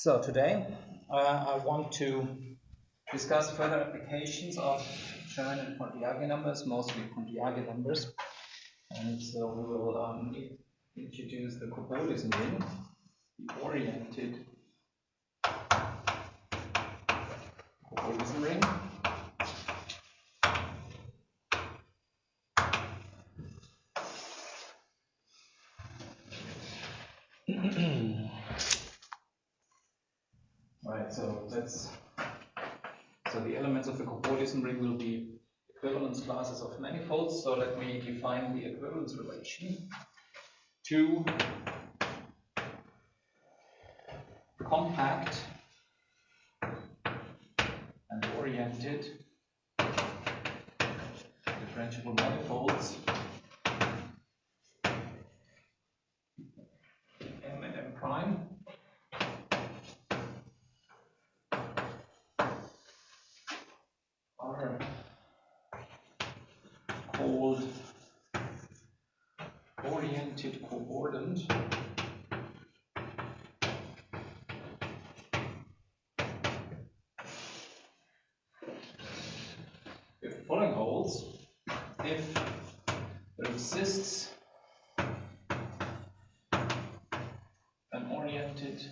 So today I want to discuss further applications of Schoen and Contiagi numbers, mostly Contiagi numbers. And so we will introduce the cobordism ring, the oriented cobordism ring. Right, so the elements of the cobordism ring will be equivalence classes of manifolds. So let me define the equivalence relation. Two compact and oriented differentiable manifolds M and M prime are called oriented cobordant with the following holds: if there exists an oriented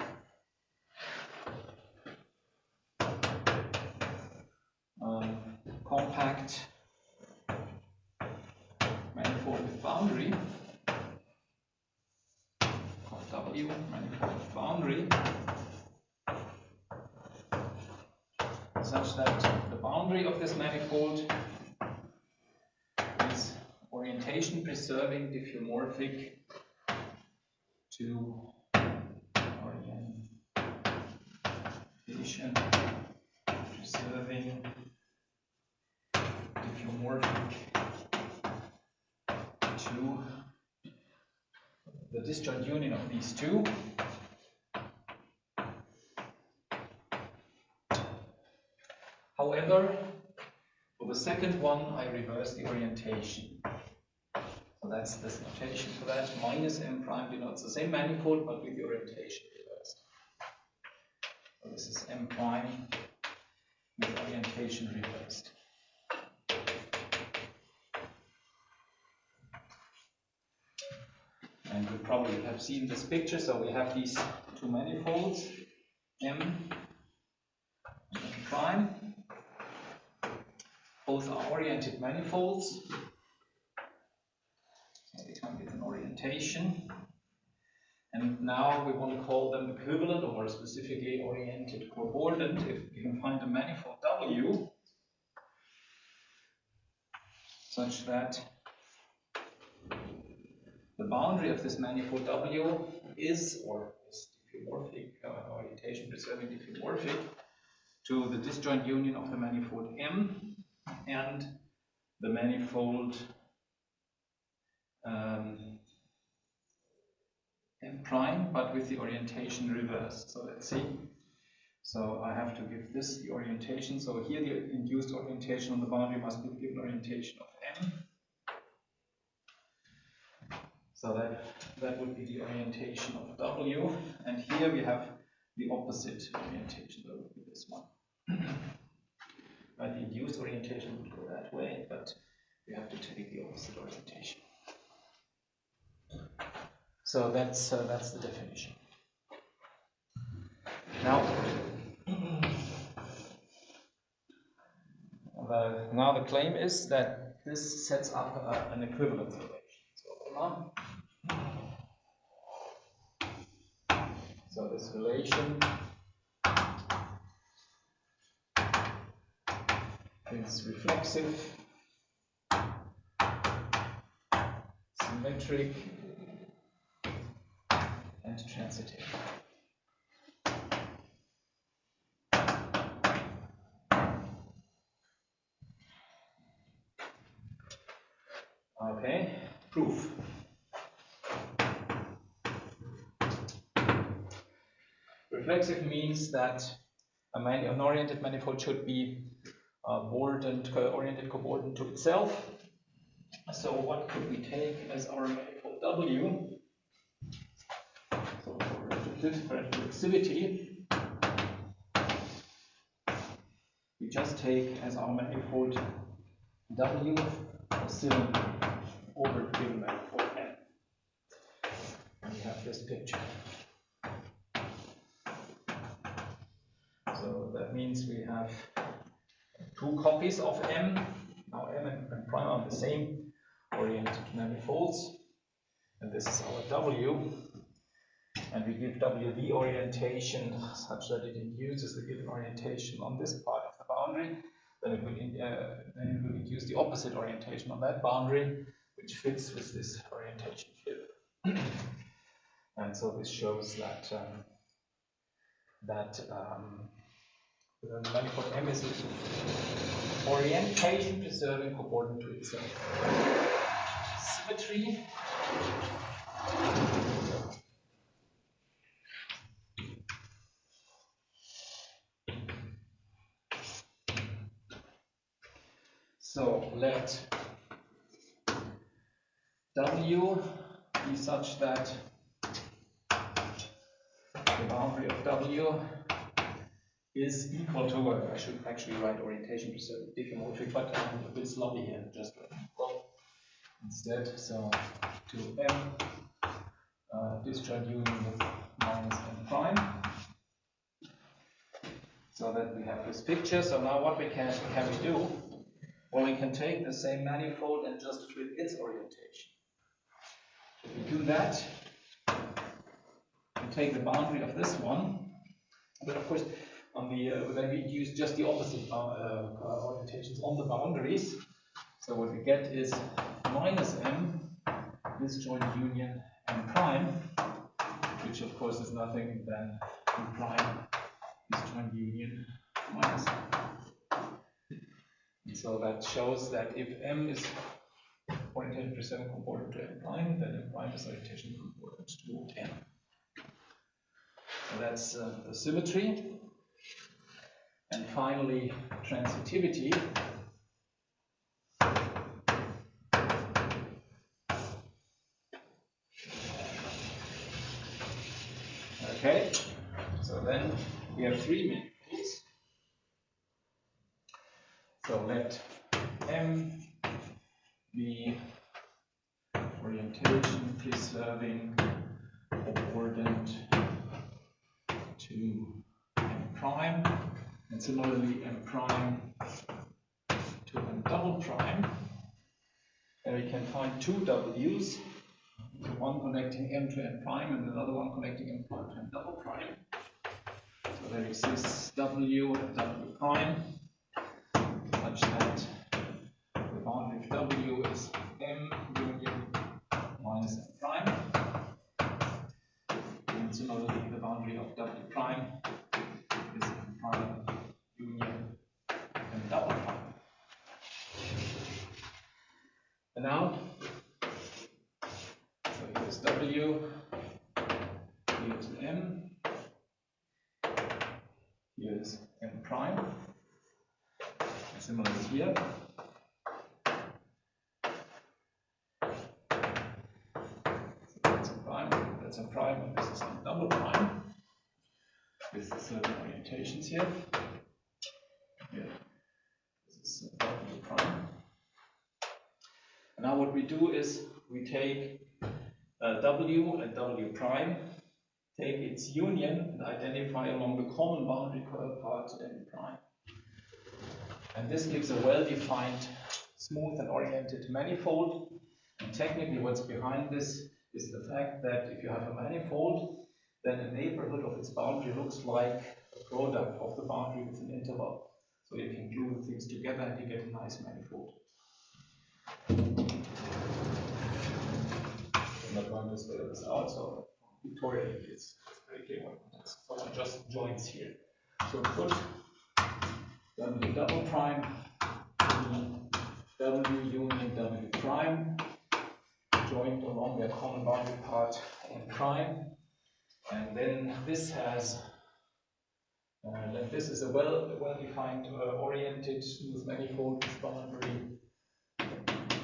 compact manifold with boundary, W manifold with boundary, such that the boundary of this manifold is orientation preserving diffeomorphic to orientation preserving diffeomorphic to the disjoint union of these two. However, for the second one, I reverse the orientation. So that's this notation for that. Minus M prime denotes the same manifold, but with the orientation reversed. So this is M prime with orientation reversed. And you probably have seen this picture. So we have these two manifolds, M and M prime. Both are oriented manifolds. So they come with an orientation. And now we want to call them equivalent, or more specifically oriented cobordant, if we can find a manifold W such that the boundary of this manifold W is diffeomorphic, orientation preserving diffeomorphic to the disjoint union of the manifold M and the manifold M prime, but with the orientation reversed. So let's see. So I have to give this the orientation. So here the induced orientation on the boundary must be the given orientation of M. So that would be the orientation of W. And here we have the opposite orientation. That would be this one. Right, the induced orientation would go that way, but we have to take the opposite orientation. So that's the definition. Now the claim is that this sets up an equivalence relation. So this relation is reflexive, symmetric, and transitive. Okay, proof. Reflexive means that an oriented manifold should be oriented cobordant to itself. So what could we take as our manifold W? So for reflexivity, we just take as our manifold W a cylinder over the given manifold M. And we have this picture. So that means we have two copies of M. Now M and M prime are the same oriented manifolds. And this is our W. And we give W the orientation such that it induces the given orientation on this part of the boundary. Then it will induce the opposite orientation on that boundary, which fits with this orientation field. And so this shows that the manifold M is orientation preserving according to itself. Symmetry. So let W be such that the boundary of W is equal to, I should actually write orientation preserving diffeomorphic, but I'm a bit sloppy here, just equal instead. So to M disjoint union with minus M prime. So that we have this picture. So now what can we do? Well, we can take the same manifold and just flip its orientation. If we do that, we take the boundary of this one, but of course, on the then we use just the opposite orientations on the boundaries. So what we get is minus M disjoint union M prime, which of course is nothing than M prime disjoint union minus M. So that shows that if M is orientation preserving concordant to M prime, then M prime is orientation concordant to M. So that's the symmetry. And finally, transitivity. Okay, so then we have three manifolds. So let M be orientation preserving accordant to M prime, and similarly M prime to M double prime. And we can find two W's, one connecting M to M prime and another one connecting M prime to M double prime. So there exists W and W prime, such that the boundary of W is M union minus M prime. And similarly, the boundary of W prime is M prime union M double prime. And now, so here's W, here's M, here's M prime, and similarly here. So that's M prime, and this is M double prime, with certain orientations here. Here, this is W prime. And now what we do is we take W and W prime, take its union and identify along the common boundary part M prime. And this gives a well-defined, smooth and oriented manifold. And technically what's behind this is the fact that if you have a manifold, then the neighborhood of its boundary looks like a product of the boundary with an interval. So you can glue the things together and you get a nice manifold. I'm not going to spell this out, so pictorially it's very clear what it is. So one just joins here. So put W double prime, W union W prime, joined along their common boundary part M prime, and then this has, this is a well-defined, oriented, smooth manifold with boundary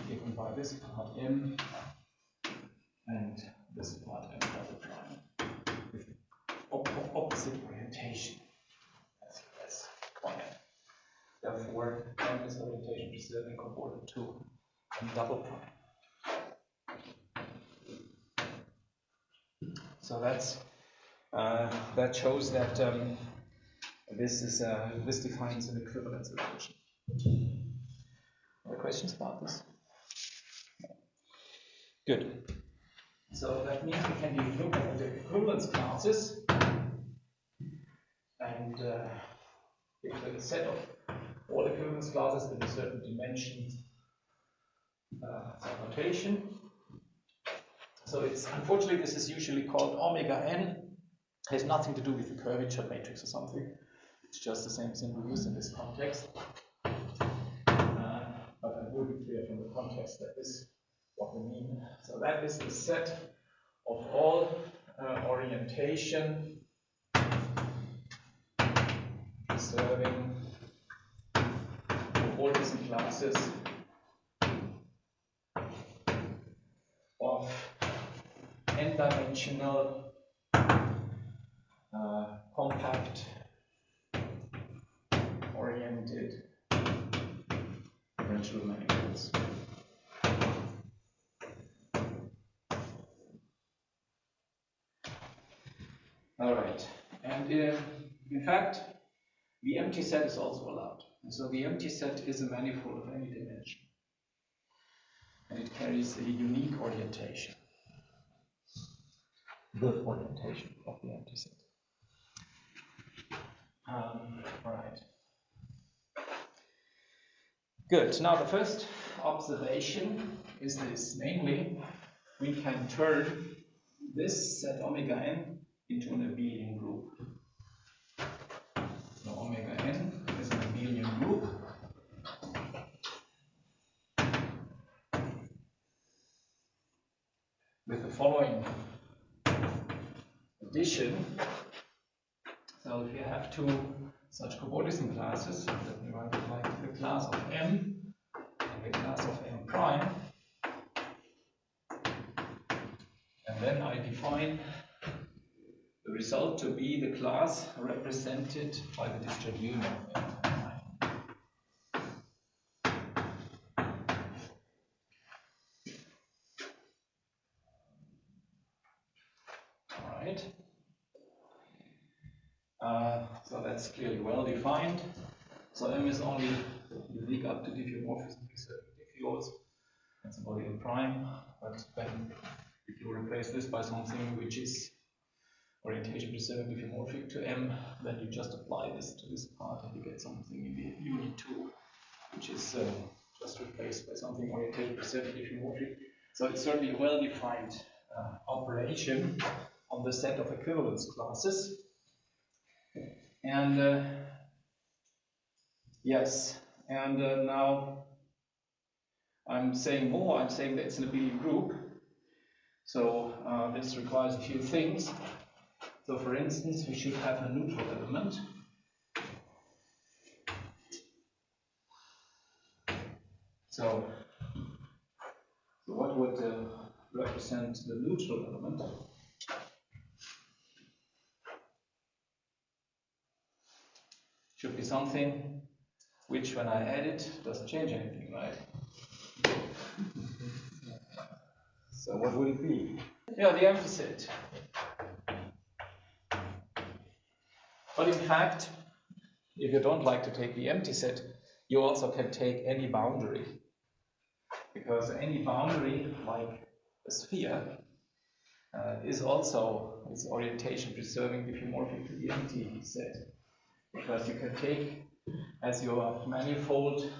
given by this part M and this part M double prime with opposite orientation as required. preserving cobordant to M double prime. So that shows that this defines an equivalence relation. Other questions about this? Good. So that means we can look at the equivalence classes, and if the set of all equivalence classes in a certain dimension notation. So it's unfortunately this is usually called omega n. Has nothing to do with the curvature matrix or something. It's just the same symbol used in this context. But it will be clear from the context that this is what we mean. So that is the set of all orientation preserving cobordism classes of n-dimensional compact oriented differential manifolds. All right, and in fact, the empty set is also allowed. And so the empty set is a manifold of any dimension, and it carries a unique orientation, the orientation of the empty set. All right. Good. Now the first observation is this, namely, we can turn this set omega n into an abelian group. So omega n is an abelian group with the following addition. So if you have two such cobordism classes, let me write it like the class of M and the class of M prime, and then I define the result to be the class represented by the disjoint union of M prime. All right. So that's clearly well defined. So M is only unique up to diffeomorphism preserving diffeos. That's a body of prime. But then if you replace this by something which is orientation preserving diffeomorphic to M, then you just apply this to this part and you get something in the unit 2, which is just replaced by something orientation preserving diffeomorphic. So it's certainly a well-defined operation on the set of equivalence classes. And yes, and now I'm saying more. I'm saying that it's an abelian group. So this requires a few things. So for instance, we should have a neutral element. So what would represent the neutral element? Should be something which, when I add it, doesn't change anything, right? So what would it be? Yeah, the empty set. But in fact, if you don't like to take the empty set, you also can take any boundary. Because any boundary, like a sphere, is also its orientation preserving diffeomorphic to the empty set. Because you can take as your manifold,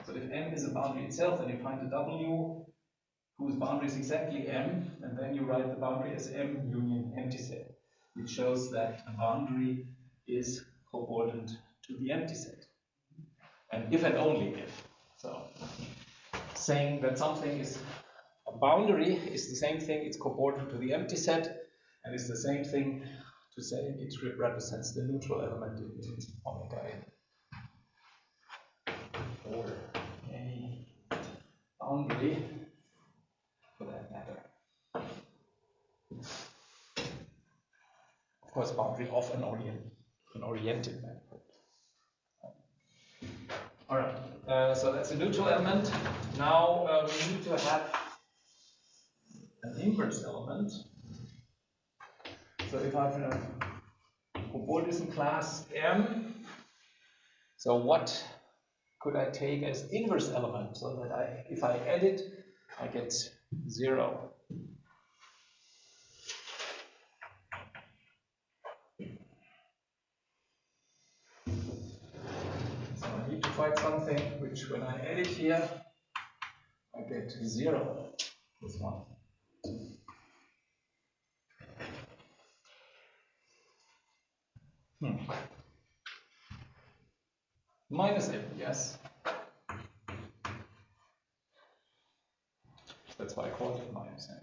so if M is a boundary itself, then you find a W whose boundary is exactly M, and then you write the boundary as M union empty set, which shows that a boundary is cobordant to the empty set. And if and only if. So saying that something is a boundary is the same thing, it's cobordant to the empty set, and it's the same thing to say it represents the neutral element in omega n. Or any boundary for that matter. Of course, boundary of an oriented manifold. Alright, So that's a neutral element. Now we need to have an inverse element. So if I have a cobordism class M, so what could I take as inverse element so that if I add it, I get 0. So I need to find something which, when I add it here, I get 0. This one. Minus M, yes. That's why I call it minus M.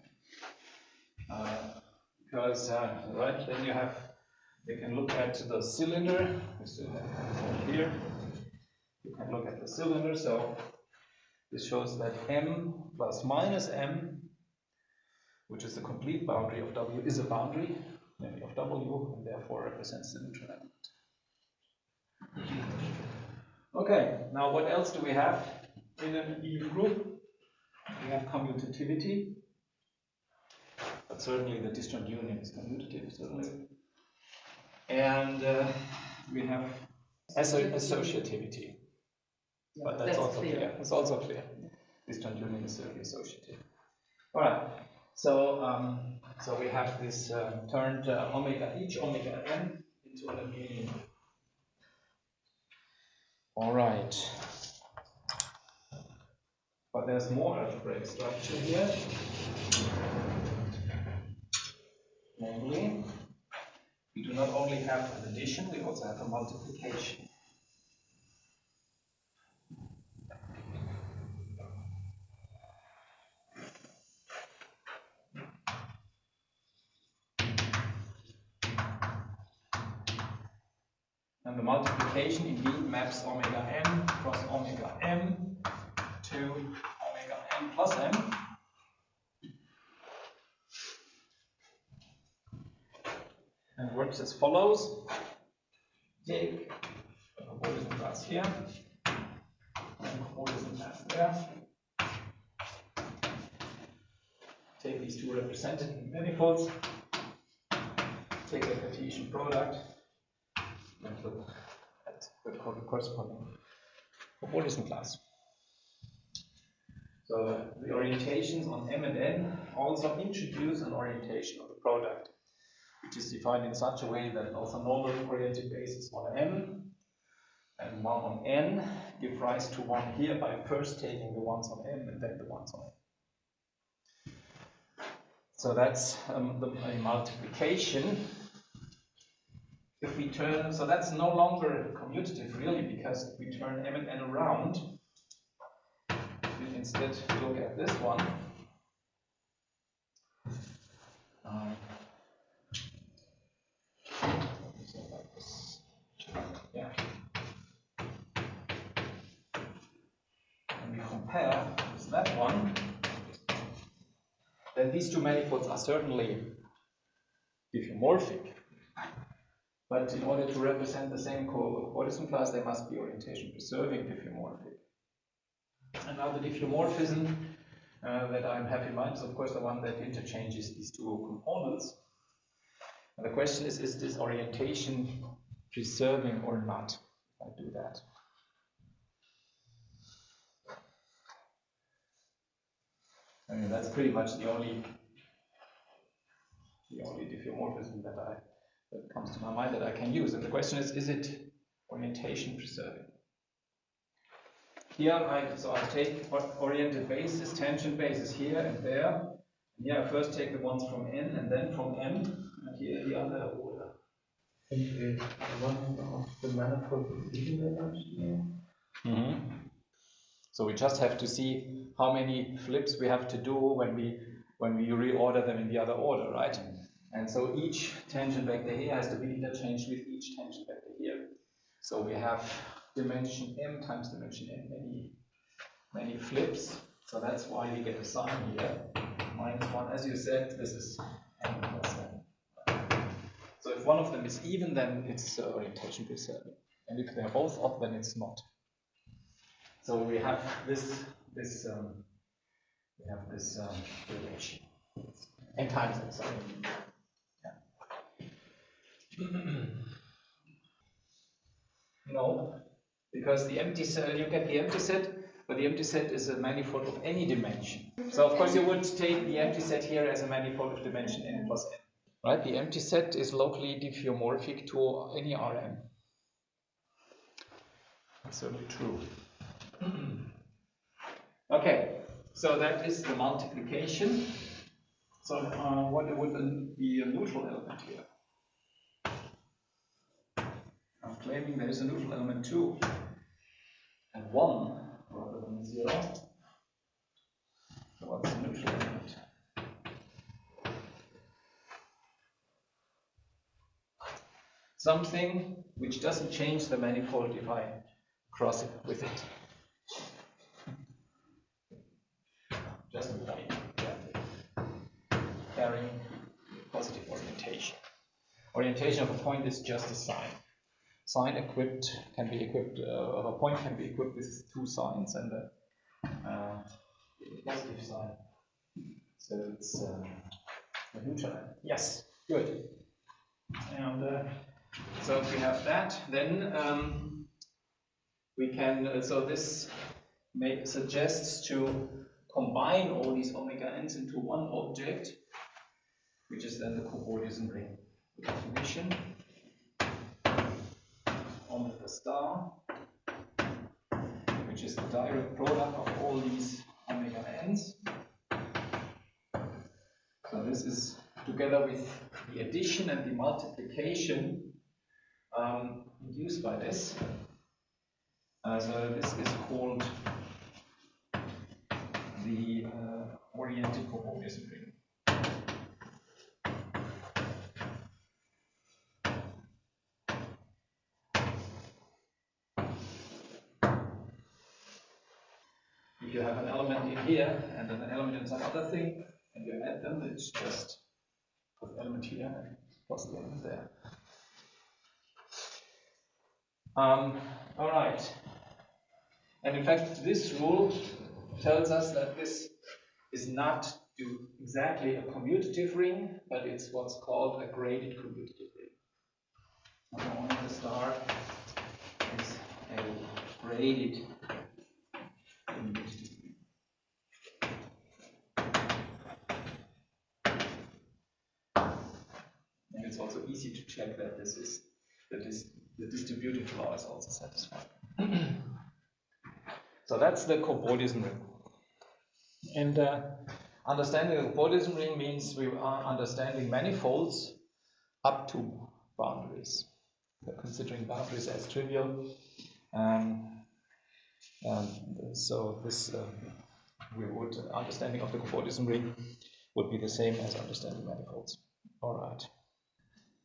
Because, right, then you can look at the cylinder. We still have it here. You can look at the cylinder. So this shows that M plus minus M, which is the complete boundary of W, is a boundary maybe of W, and therefore represents the neutral element. Okay, now what else do we have in an Eve group? We have commutativity, but certainly the disjoint union is commutative, certainly. And we have associativity, but that's also clear. It's also clear. Disjoint union is certainly associative. All right. So so we have this turned each omega n into an abelian. All right. But there's more algebraic structure here. Namely, we do not only have an addition, we also have a multiplication. And the multiplication indeed maps omega n cross omega m to omega n plus m. And works as follows. Take a cobordism class here, and a cobordism class there. Take these two represented manifolds, take a Cartesian product, and look at the corresponding cobordism class. So the orientations on M and N also introduce an orientation of the product, which is defined in such a way that also normal oriented bases on M and one on N give rise to one here by first taking the ones on M and then the ones on N. So that's a multiplication. If we turn, so that's no longer commutative really, because if we turn M and N around, we instead look at this one. Yeah. And we compare with that one, then these two manifolds are certainly diffeomorphic. But in order to represent the same cobordism class, they must be orientation preserving diffeomorphic. And now the diffeomorphism that I have in mind is of course the one that interchanges these two components. And the question is this orientation preserving or not? If I do that. I mean, that's pretty much the only diffeomorphism that comes to my mind that I can use. And the question is it orientation preserving? Here I take oriented bases, tangent bases here and there. And here I first take the ones from N and then from M, and here the other order. And one of the manifold dimension. So we just have to see how many flips we have to do when we reorder them in the other order, right? And so each tangent vector here has to be interchanged with each tangent vector here. So we have dimension m times dimension n, many flips. So that's why we get a sign here, -1. As you said, this is n plus n. So if one of them is even, then it's orientation preserving. And if they're both odd, then it's not. So we have this relation. N times n, sorry. Yeah. No, because the empty set, you get the empty set, but the empty set is a manifold of any dimension. So of course you would take the empty set here as a manifold of dimension n plus n. Right? The empty set is locally diffeomorphic to any Rn. That's certainly true. Okay, so that is the multiplication. So what would be a neutral element here? I'm claiming there is a neutral element 2 and 1 rather than 0. So what's the neutral element? Something which doesn't change the manifold if I cross it with it. Just a point. Carrying positive orientation. Orientation of a point is just a sign. Sign equipped can be equipped, a point can be equipped with two signs and a positive sign. So it's a neutral. Yes, good. And so if we have that, then we can, so this suggests to combine all these omega n's into one object, which is then the cobordism ring. The definition omega star, which is the direct product of all these omega n's. So this is together with the addition and the multiplication induced by this. So this is called the oriented cobordism ring. If you have an element in here and an element in some other thing, and you add them, it's just put the element here and plus the element there. All right. And in fact, this rule tells us that this is not exactly a commutative ring, but it's what's called a graded commutative ring. The star is a graded commutative ring. And it's also easy to check that the distributive law is also satisfied. So that's the cobordism ring. And understanding the cobordism ring means we are understanding manifolds up to boundaries. We're considering boundaries as trivial. So this understanding of the cobordism ring would be the same as understanding manifolds. All right.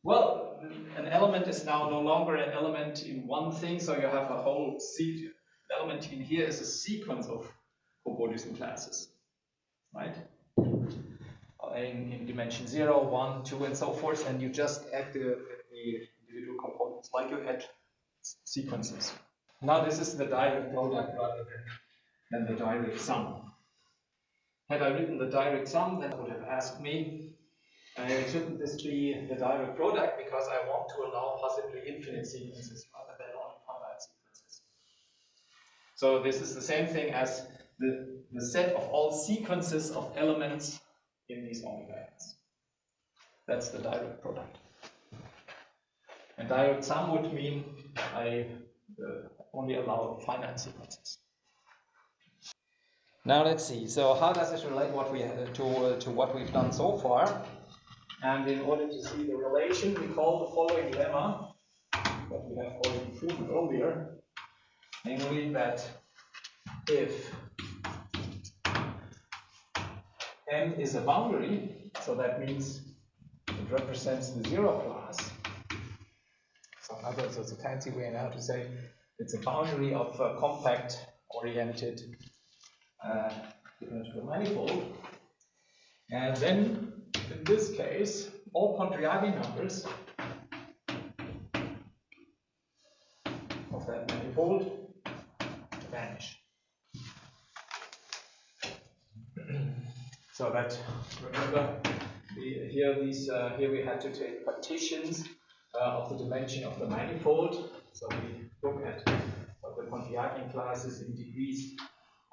Well, an element is now no longer an element in one thing, so you have a whole element in here is a sequence of cobordism classes, right? In dimension 0, 1, 2, and so forth, and you just add the individual components like you add sequences. Now this is the direct product rather than the direct sum. Had I written the direct sum, then I would have asked me, shouldn't this be the direct product because I want to allow possibly infinite sequences rather than only finite sequences. So this is the same thing as the set of all sequences of elements in these omega n's. That's the direct product. And direct sum would mean I only allow finite sequences. Now let's see. So how does this relate to what we've done so far? And in order to see the relation, we call the following lemma, that we have already proven earlier, namely that if n is a boundary, so that means it represents the zero class. So in other words, it's a fancy way now to say it's a boundary of a compact oriented differential manifold. And then in this case, all Pontryagin numbers of that manifold vanish. So that, remember, here we had to take partitions of the dimension of the manifold. So we look at what the Pontryagin class is in degrees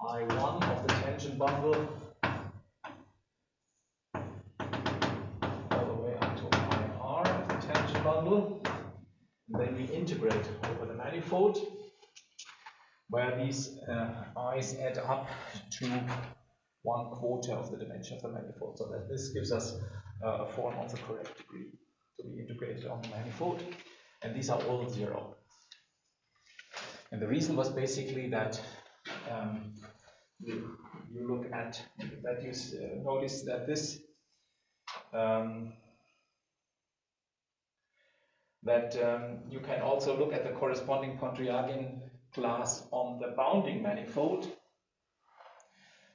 I1 of the tangent bundle all the way up to IR of the tangent bundle. And then we integrate over the manifold, where these i's add up to 1/4 of the dimension of the manifold. So that this gives us a form of the correct degree to be integrated on the manifold. And these are all 0. And the reason was basically that you look at that, you notice that this you can also look at the corresponding Pontryagin class on the bounding manifold,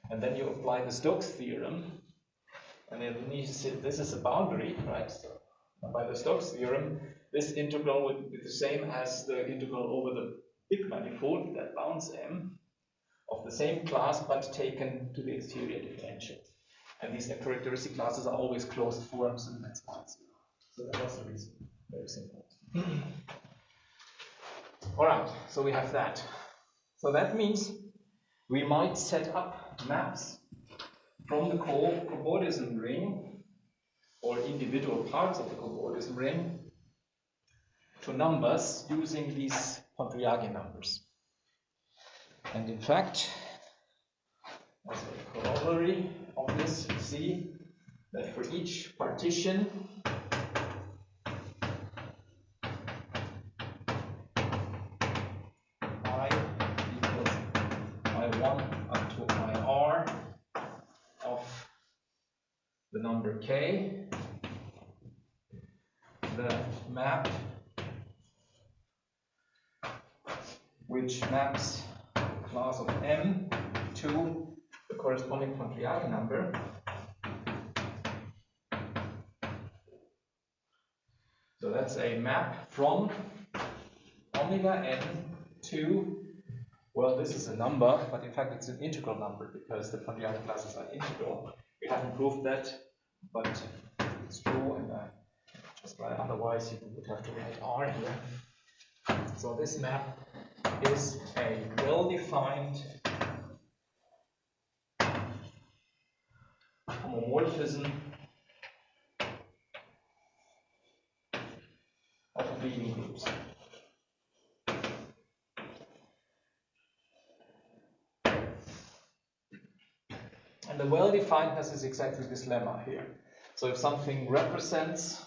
and then you apply the Stokes theorem, and then this is a boundary, right? So by the Stokes theorem, this integral would be the same as the integral over the big manifold that bounds M of the same class but taken to the exterior differential. And these characteristic classes are always closed forms, and that's why it's 0. So that was the reason. Very simple. Alright, so we have that. So that means we might set up maps from the cobordism ring or individual parts of the cobordism ring to numbers using these Pontryagin numbers. And in fact, as a corollary of this, you see that for each partition I equals I1 up to IR of the number K, the map which maps the class of M to the corresponding Pontryagin number so that's a map from omega n to, well, this is a number, but in fact it's an integral number because the Pontryagin classes are integral. We haven't proved that, but it's true, and just write, otherwise you would have to write R here. So this map is a well-defined homomorphism of leading groups. And the well-definedness is exactly this lemma here. So if something represents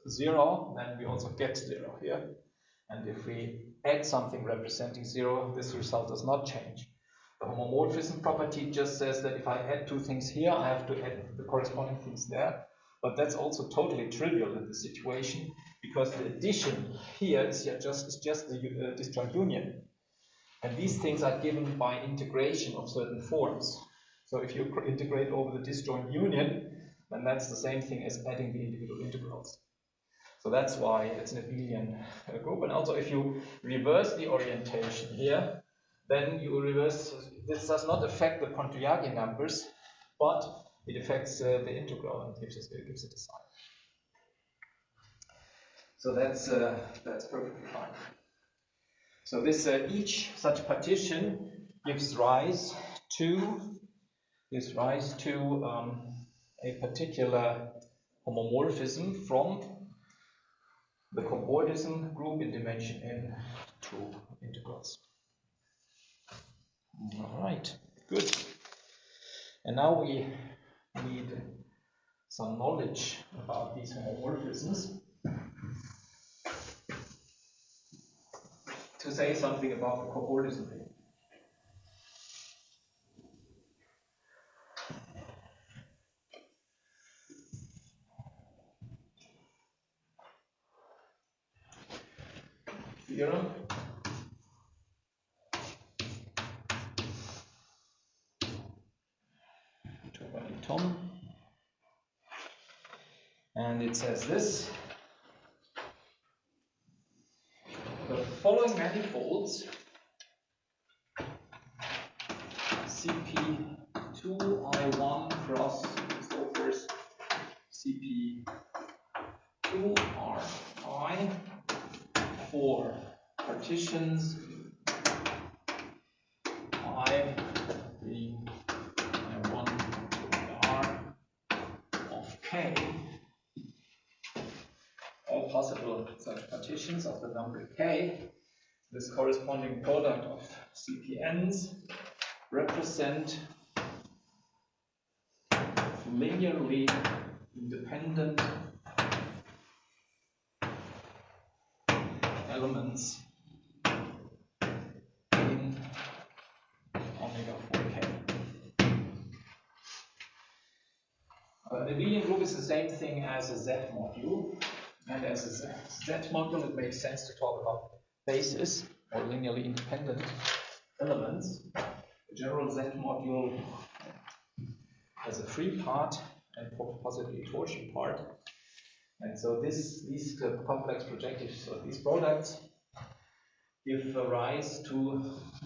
0, then we also get 0 here. And if we add something representing 0, this result does not change. The homomorphism property just says that if I add two things here, I have to add the corresponding things there. But that's also totally trivial in this situation, because the addition here is just the disjoint union. And these things are given by integration of certain forms. So if you integrate over the disjoint union, then that's the same thing as adding the individual integrals. So that's why it's an abelian group. And also if you reverse the orientation here, then you reverse, this does not affect the Pontryagin numbers, but it affects the integral and gives it a sign. So that's perfectly fine. So this each such partition gives rise to a particular homomorphism from the cobordism group in dimension n to integrals. All right, good. And now we need some knowledge about these homomorphisms to say something about the cobordism ring. Theorem. By Thom. And it says this: the following manifolds CP2I1 cross CP2RI for partitions I being I1 R of K, all possible such partitions of the number K, this corresponding product of CPNs represent linearly independent elements in omega 4K. The abelian group is the same thing as a Z module, and as a Z module it makes sense to talk about bases or linearly independent elements. The general Z module has a free part and possibly a torsion part, and so these complex projectives, so these products give rise to,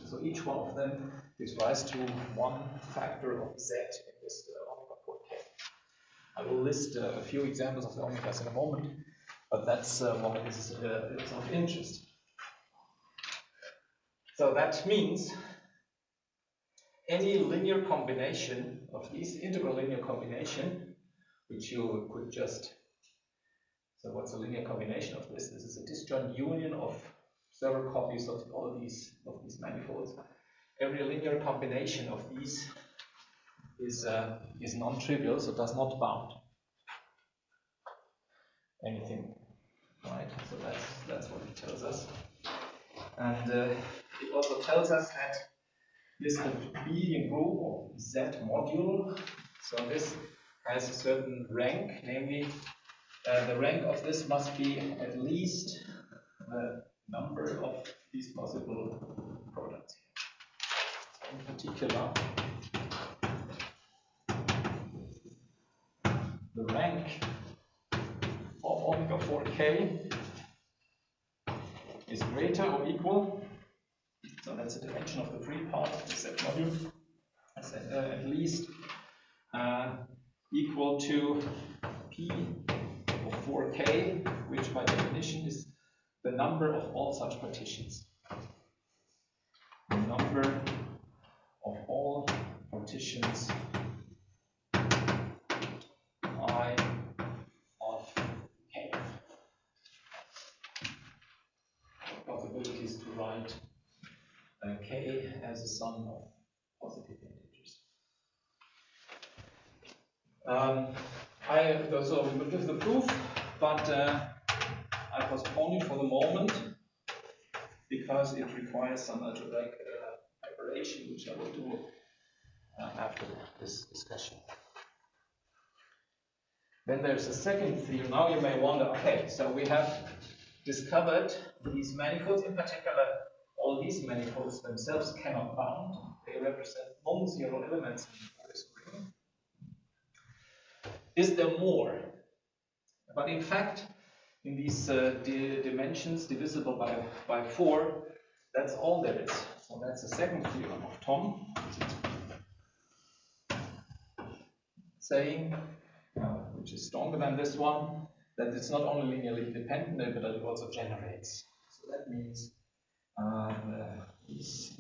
so each one of them gives rise to one factor of Z in this omega 4K. I will list a few examples of the omegas in a moment, but that's why this is of interest. So that means any linear combination of these, integral linear combination, which you could just, so what's a linear combination of this? This is a disjoint union of several copies of all these manifolds. Every linear combination of these is non-trivial, so does not bound anything, right? So that's what it tells us, and it also tells us that this abelian group or Z module, so this has a certain rank, namely the rank of this must be at least the number of these possible products. In particular, the rank of omega 4K is greater or equal, so that's the dimension of the free part of the Z module, at least equal to P of 4K, which by definition is the number of all such partitions. The number of all partitions I of K. Possibilities to write K as a sum of positive integers. So we will give the proof, but I postpone it for the moment because it requires some algebraic preparation, which I will do after this discussion. Then there's a second theorem. Now you may wonder, okay, so we have discovered these manifolds, in particular, all these manifolds themselves cannot bound. They represent non-zero elements in this ring. Is there more? But in fact, in these dimensions divisible by 4, that's all there is. So that's the second theorem of Thom, saying, which is stronger than this one, that it's not only linearly independent, but it also generates. So that means these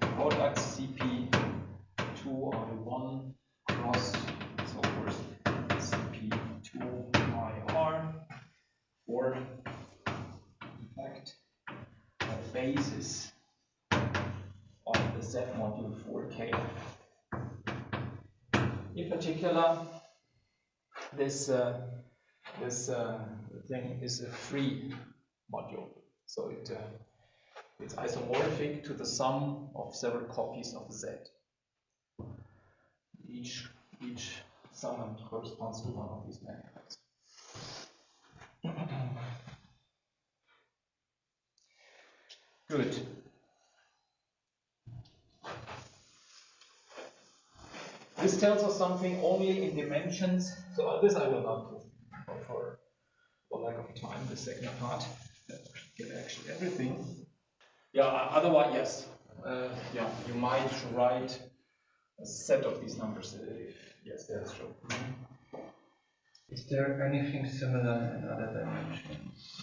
products CP2I1 cross, so first CP2IR, for in fact a basis of the Z module 4K. In particular, this thing is a free module, so it's isomorphic to the sum of several copies of Z. Each sum corresponds to one of these manifolds. Good. This tells us something only in dimensions. So this I will not do for lack of time. The second part, get actually everything. Yeah. Otherwise, yes. Yeah. You might write a set of these numbers. Yes, that's true. Is there anything similar in other dimensions?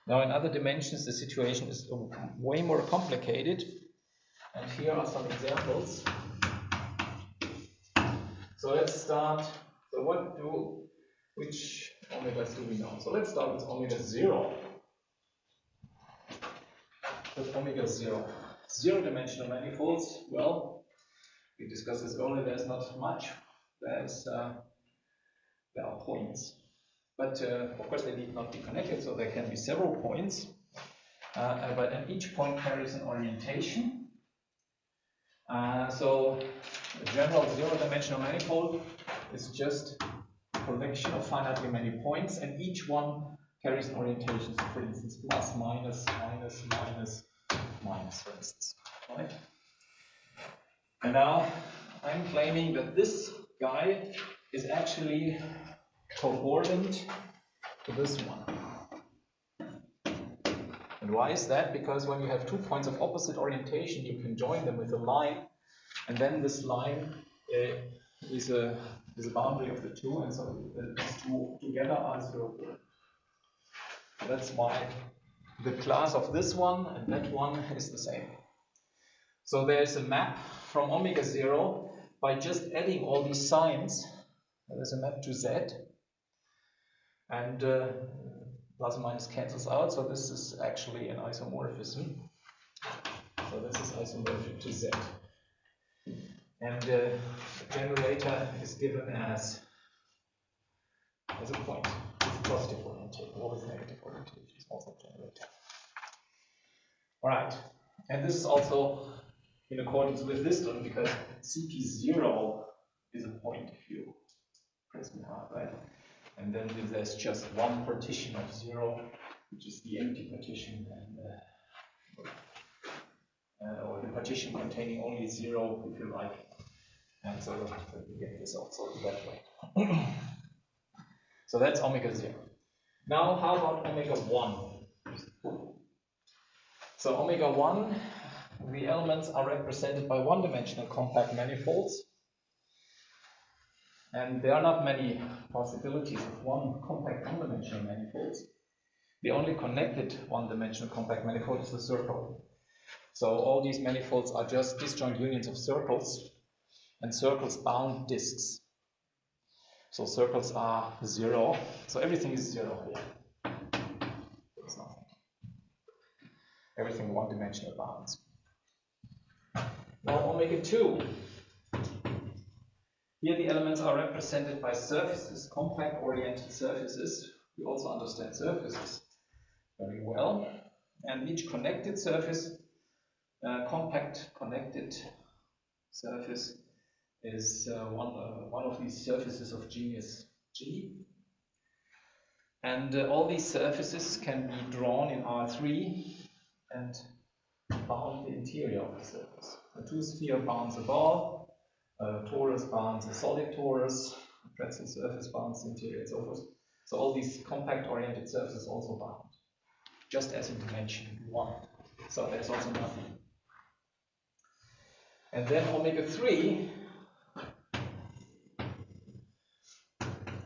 Now, in other dimensions, the situation is way more complicated. And here are some examples. So let's start. So which omegas do we know? So let's start with omega 0. With omega 0. Zero-dimensional manifolds, well, we discussed this earlier, there's not much. There are points. But of course they need not be connected, so there can be several points. And each point carries an orientation. So a general zero-dimensional manifold is just a collection of finitely many points, and each one carries an orientation. So for instance, plus, minus, minus, minus, minus, for instance. Right? And now I'm claiming that this guy is actually cobordant to this one. And why is that? Because when you have 2 points of opposite orientation, you can join them with a line, and then this line is a boundary of the two, and so these two together are 0. That's why the class of this one and that one is the same. So there's a map from omega 0 by just adding all these signs. There's a map to Z, and plus and minus cancels out, so this is actually an isomorphism. So this is isomorphic to Z. And the generator is given as a point with positive orientation, or with negative orientation is also a generator. Alright, and this is also in accordance with this one, because CP0 is a point if you press me hard, right? And then there's just one partition of 0, which is the empty partition, or the partition containing only 0, if you like. And so we get this also that way. So that's omega 0. Now, how about omega 1? So omega 1, the elements are represented by one-dimensional compact manifolds. And there are not many possibilities of compact one-dimensional manifolds. The only connected one-dimensional compact manifold is the circle. So all these manifolds are just disjoint unions of circles, and circles bound disks. So circles are 0. So everything is 0 here. There's nothing. Everything one-dimensional bounds. Now omega 2. Here the elements are represented by surfaces, compact oriented surfaces. We also understand surfaces very well. And each connected surface, compact connected surface, is one of these surfaces of genus G. And all these surfaces can be drawn in R3 and bound the interior of the surface. A two-sphere bounds a ball, a torus bounds a solid torus, a pretzel surface bounds the interior, and so forth. So all these compact-oriented surfaces also bound, just as in dimension 1. So there's also nothing. And then omega 3.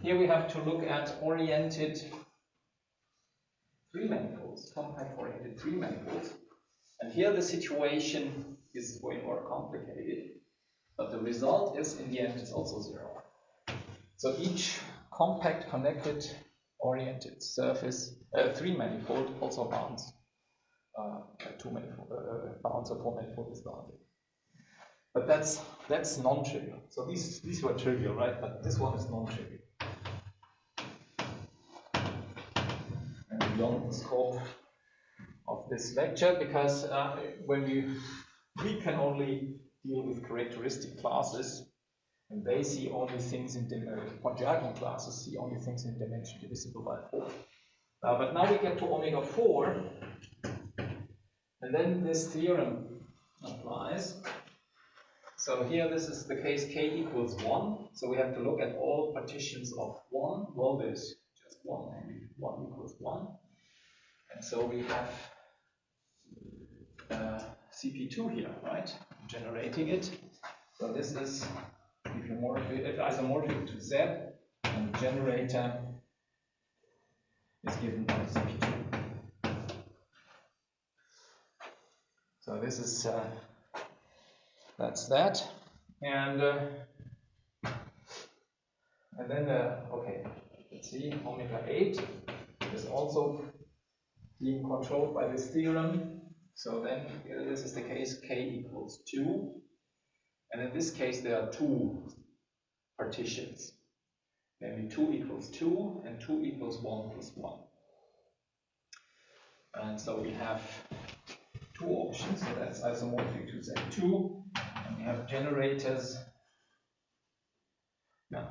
Here we have to look at oriented 3 manifolds, compact oriented 3 manifolds. And here the situation is way more complicated, but the result is, in the end, it's also 0. So each compact connected oriented surface, 3 manifold also bounds. 2 manifold, bounds or 4 manifold is bounded. But that's non-trivial. So these were trivial, right? But this one is non-trivial. And beyond the scope of this lecture, because when we can only deal with characteristic classes, and they see only things in Pontryagin classes see only things in dimension divisible by 4. But now we get to omega 4, and then this theorem applies. So here this is the case k equals 1. So we have to look at all partitions of 1. Well, there's just 1, and 1 equals 1. And so we have CP2 here, right? generating it. So this is isomorphic to Z, and the generator is given by CP2. So this is that's that, and then okay, let's see, omega 8 is also being controlled by this theorem. So then this is the case k equals 2, and in this case there are two partitions, namely 2 equals 2 and 2 equals 1 plus 1. And so we have two options, so that's isomorphic to Z2, and we have generators. Yeah,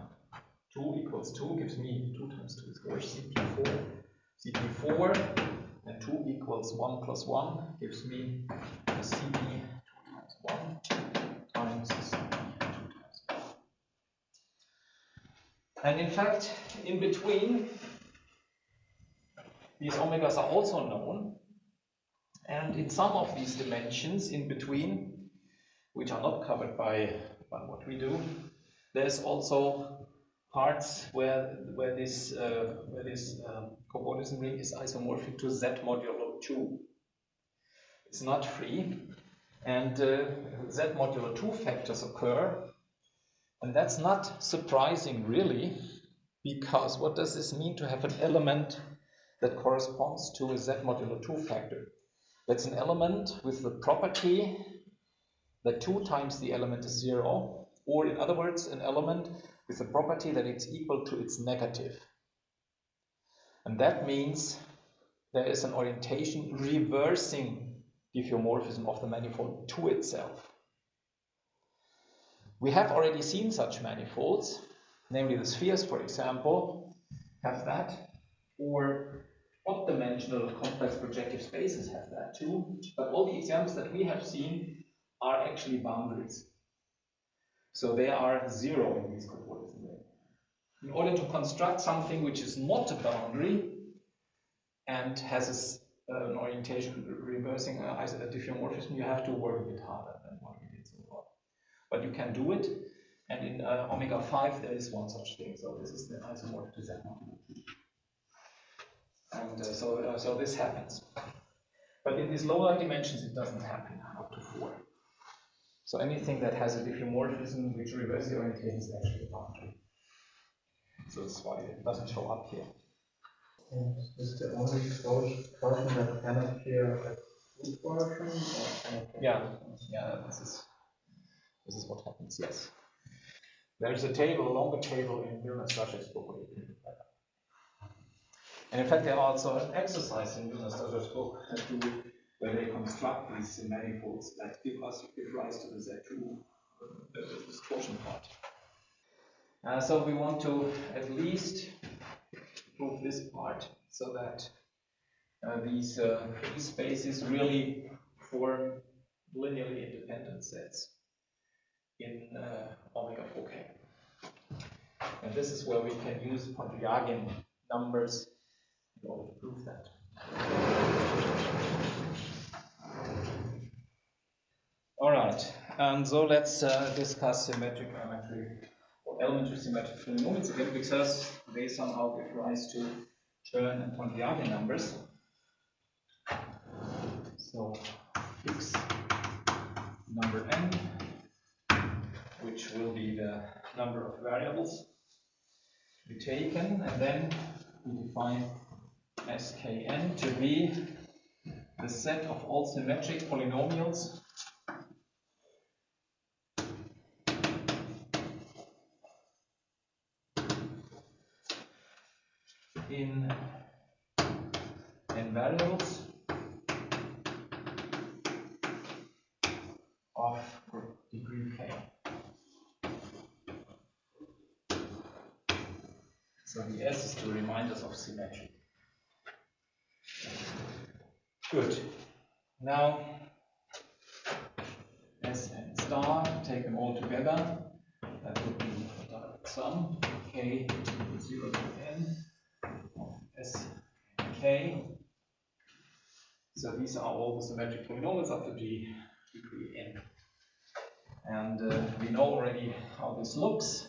2 equals 2 gives me 2 times 2 is 4, CP4. CP4, and 2 equals 1 plus 1 gives me a CP 2 times 1 times CP 2 times 1. And in fact, in between, these omegas are also known. And in some of these dimensions in between, which are not covered by what we do, there's also parts where this cobordism ring is isomorphic to Z modulo 2. It's not free, and Z modulo 2 factors occur, and that's not surprising really, because what does this mean to have an element that corresponds to a Z modulo 2 factor? That's an element with the property that 2 times the element is 0, or in other words, an element with the property that it's equal to its negative. And that means there is an orientation reversing diffeomorphism of the manifold to itself. We have already seen such manifolds, namely the spheres, for example, have that, or odd-dimensional complex projective spaces have that too, but all the examples that we have seen are actually boundaries. So they are 0 in these cobordism rings. In order to construct something which is not a boundary and has an orientation reversing a diffeomorphism, you have to work a bit harder than what we did so far. But you can do it, and in omega 5 there is one such thing. So this is the isomorphic to Z modulo 2. And so this happens. But in these lower dimensions it doesn't happen, up to 4. So anything that has a diffeomorphism which reverses the orientation is actually a boundary. So that's why it doesn't show up here. And is the only portion that can appear as two portions? Yeah, this is what happens, yes. There's a table, a longer table in Milner-Strascher's book where you can look that up. And in fact, there are also an exercise in Milner-Strascher's book where they construct these manifolds that give rise to the Z2 distortion part. So we want to at least prove this part so that these free spaces really form linearly independent sets in omega 4k. And this is where we can use Pontryagin numbers in order to prove that. All right, and so let's discuss symmetric geometry or elementary symmetric polynomials again, because they somehow give rise to Chern and Pontryagin numbers. So fix number n, which will be the number of variables to be taken, and then we define Skn to be the set of all symmetric polynomials in n variables of degree k. So the S is to remind us of symmetry. Good. Now Sn star, take them all together. That would be a direct sum. K equals 0 to n of S and K. So these are all the symmetric polynomials up to the degree n. And we know already how this looks.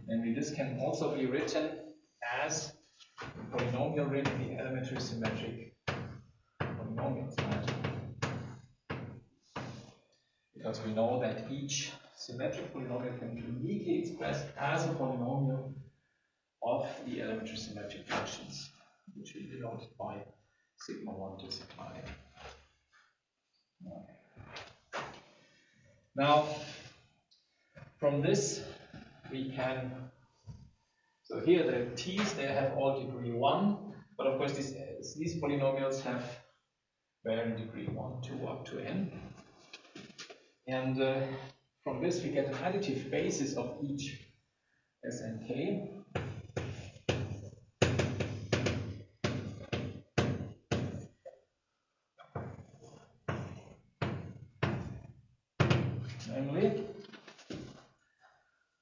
And this can also be written as a polynomial ring in the elementary symmetric polynomials, right? Because we know that each symmetric polynomial can be uniquely expressed as a polynomial of the elementary symmetric functions, which we denote by sigma 1 to sigma n. Now, from this, we can, so here the t's, they have all degree 1, but of course these polynomials have varying degree 1, 2, up to n. And from this, we get an additive basis of each s and k. Namely,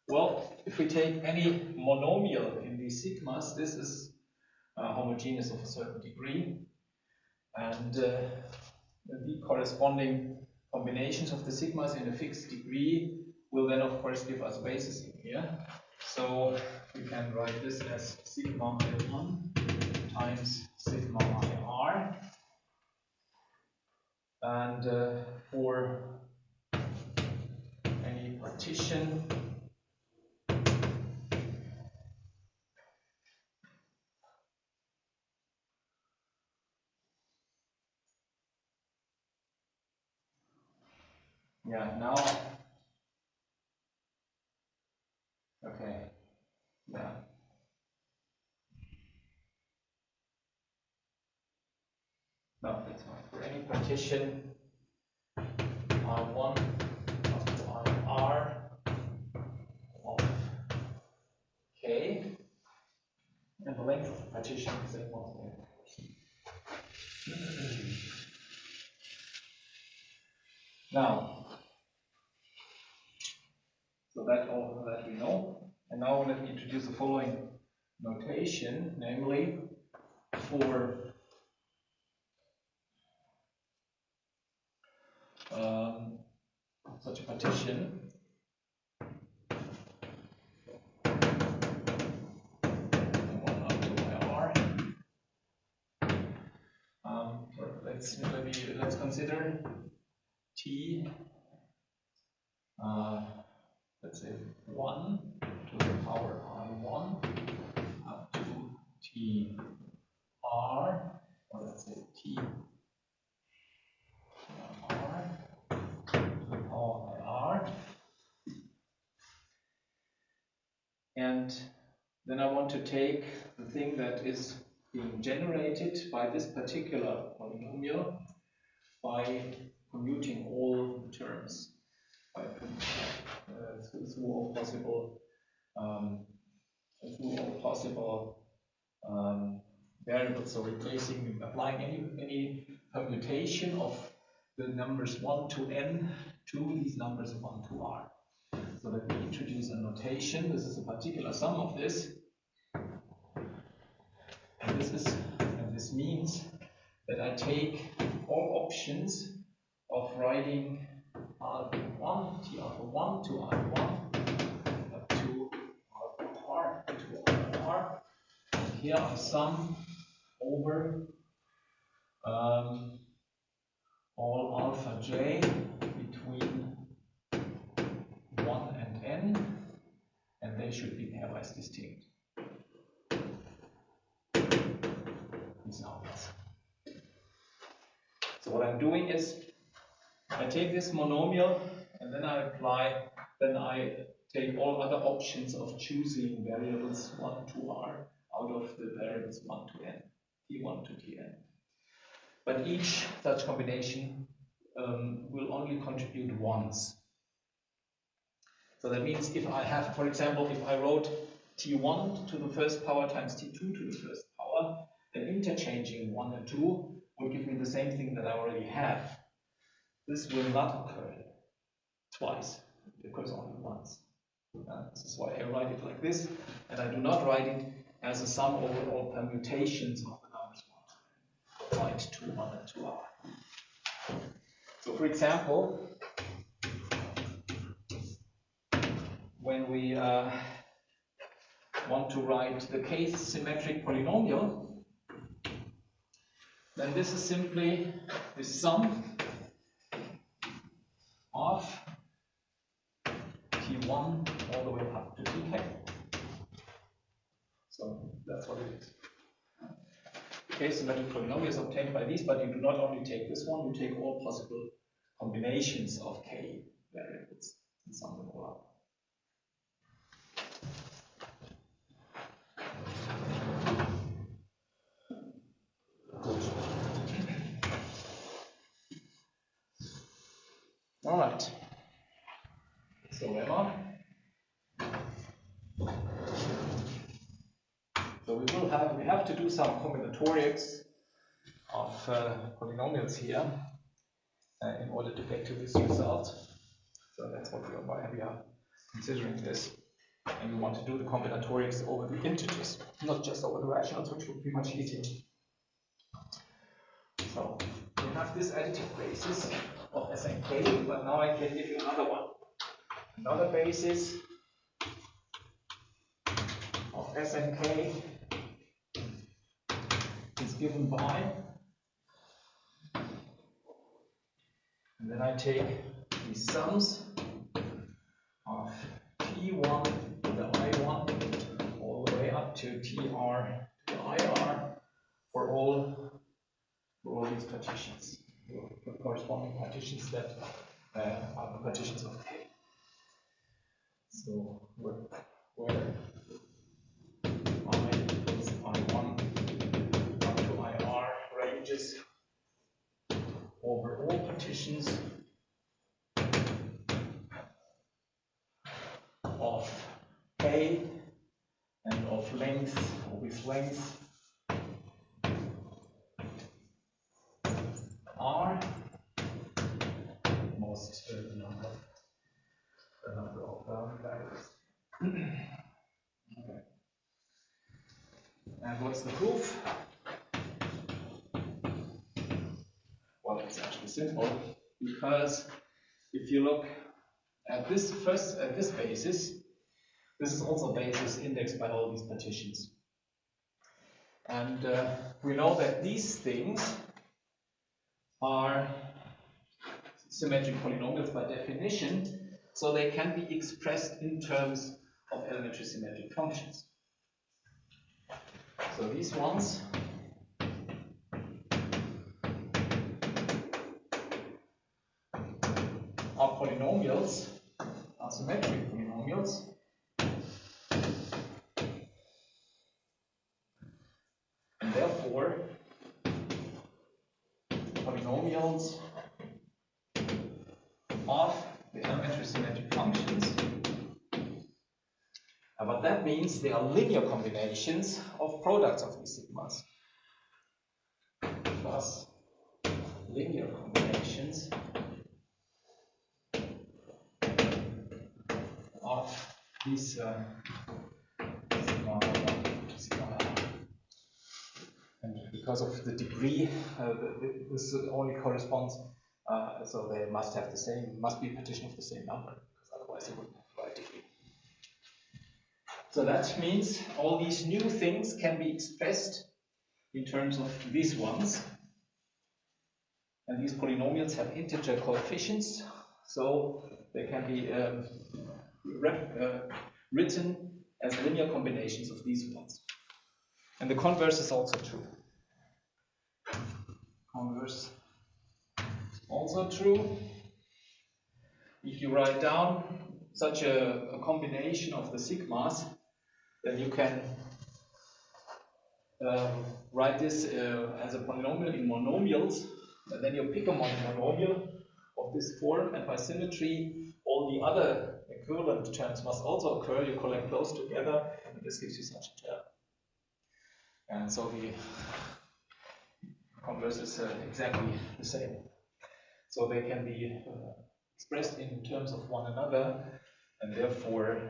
well, if we take any monomial in these sigmas, this is homogeneous of a certain degree, and the corresponding combinations of the sigmas in a fixed degree will then of course give us bases in here. So we can write this as sigma I1 times sigma IR, and for any partition now, okay, yeah. No, that's not. For any partition R1 up to IR of K, and the length of the partition is equal to. Now, so that all that we know, and now let me introduce the following notation, namely for such a partition, one up to IR. Let's consider T, let's say 1 to the power I1 up to T R, or let's say T R to the power IR. And then I want to take the thing that is being generated by this particular polynomial by commuting all the terms, by through all possible variables. So replacing, applying any permutation of the numbers 1 to n to these numbers 1 to r. So let me introduce a notation. This is a particular sum of this. And this means that I take all options of writing alpha 1, T alpha 1 to alpha 1 up to alpha r to alpha r. And here I sum over all alpha j between 1 and n, and they should be pairwise distinct. These numbers. So what I'm doing is I take this monomial and then I take all other options of choosing variables 1 to r out of the variables 1 to n, t1 to tn. But each such combination will only contribute once. So that means if I have, for example, if I wrote t1 to the first power times t2 to the first power, then interchanging 1 and 2 would give me the same thing that I already have. This will not occur twice, it occurs only once. This is why I write it like this, and I do not write it as a sum over all permutations of the numbers 1 to n. I write 2, 1, and 2r. So for example, when we want to write the case symmetric polynomial, then this is simply the sum of T1 all the way up to Tk. So that's what it is. Case symmetric polynomial is obtained by these, but you do not only take this one, you take all possible combinations of k variables and sum them all up. All right. So lemma. So we have to do some combinatorics of polynomials here in order to get to this result. So that's why we are considering this. And we want to do the combinatorics over the integers, not just over the rationals, which would be much easier. So we have this additive basis of S and K, but now I can give you another one. Another basis of S and K is given by, and then I take these sums of T1 to the I1 all the way up to TR to the IR for all these partitions, for the corresponding partitions that are the partitions of K. So where I equals I1 up to IR ranges over all partitions of K and of length, or with length R, most the number of values. Okay. And what's the proof? Well, it's actually simple, because if you look at this basis, this is also a basis indexed by all these partitions. And we know that these things are symmetric polynomials by definition, so they can be expressed in terms of elementary symmetric functions. So these ones are polynomials, are symmetric polynomials, and therefore polynomials of the elementary symmetric functions. But that means they are linear combinations of products of these sigmas. Plus linear combinations of these sigma 1 to sigma n. And because of the degree, this only corresponds, so they must have the same, must be a partition of the same number, because otherwise it wouldn't have the right degree. So that means all these new things can be expressed in terms of these ones. And these polynomials have integer coefficients, so they can be written as linear combinations of these ones. And the converse is also true. Converse is also true. If you write down such a combination of the sigmas, then you can write this as a polynomial in monomials, and then you pick a monomial of this form, and by symmetry, all the other equivalent terms must also occur. You collect those together, and this gives you such a term. And so the converse is exactly the same. So they can be expressed in terms of one another, and therefore,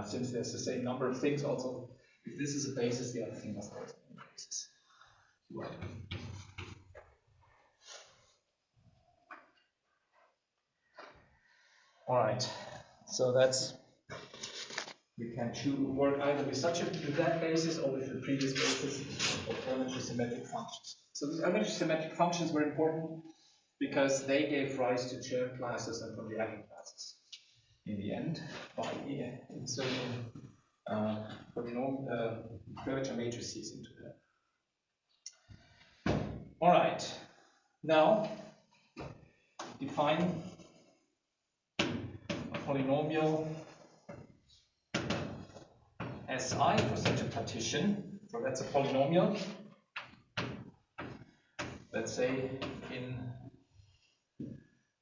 since there's the same number of things, also, if this is a basis, the other thing must also be a basis. Right. All right, so that's we can work either with that basis or with the previous basis of elementary symmetric functions. So these elementary symmetric functions were important because they gave rise to chain classes and from the classes in the end by inserting curvature matrices into them. All right, now define a polynomial Si for such a partition. So that's a polynomial, let's say in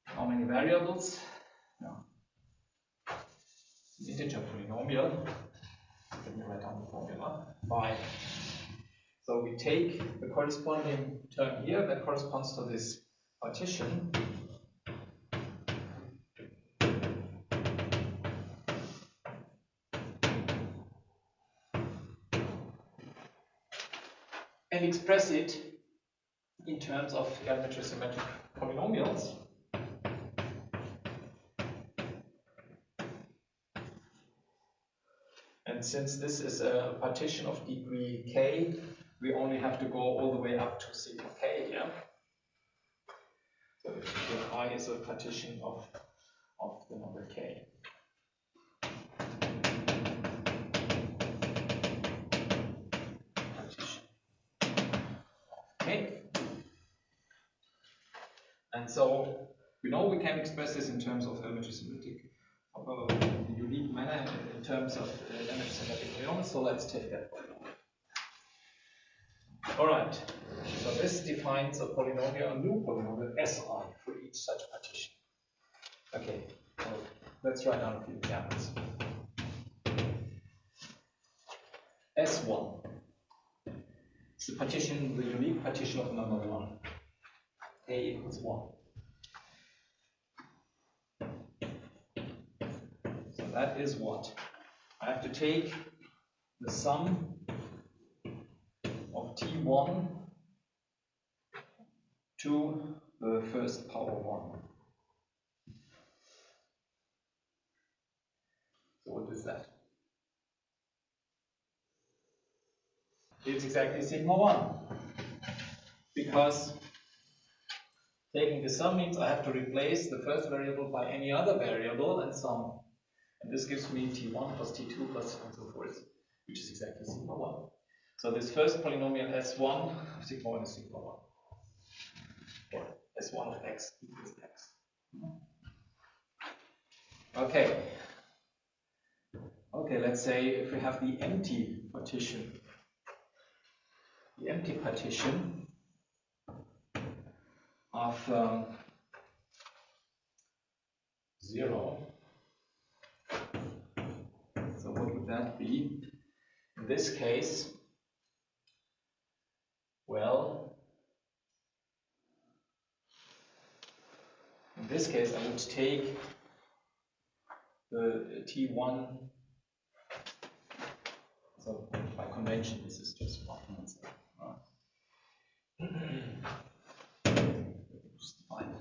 how many variables? No. Integer polynomial. Let me write down the formula. By. So we take the corresponding term here that corresponds to this partition. And express it in terms of elementary symmetric polynomials. And since this is a partition of degree k, we only have to go all the way up to sigma k here. So if I is a partition of the number k. Partition of k. And so we know we can express this in terms of elementary symmetric, in a unique manner in terms of elementary symmetric polynomials. So let's take that polynomial. All right. So this defines a polynomial, a new polynomial Si for each such partition. Okay. So let's write down a few examples. S1 is the partition, the unique partition of number 1. A equals 1. So that is what? I have to take the sum of T1 to the first power 1. So what is that? It's exactly sigma 1. Because taking the sum means I have to replace the first variable by any other variable and sum. And this gives me T1 plus T2 plus and so forth, which is exactly sigma 1. So this first polynomial S1, sigma 1 is sigma 1. Or S1 of x equals x. Okay. Okay, let's say if we have the empty partition. The empty partition of 0. So what would that be? In this case, well, in this case I would take the T1, so by convention this is just 1. Fine.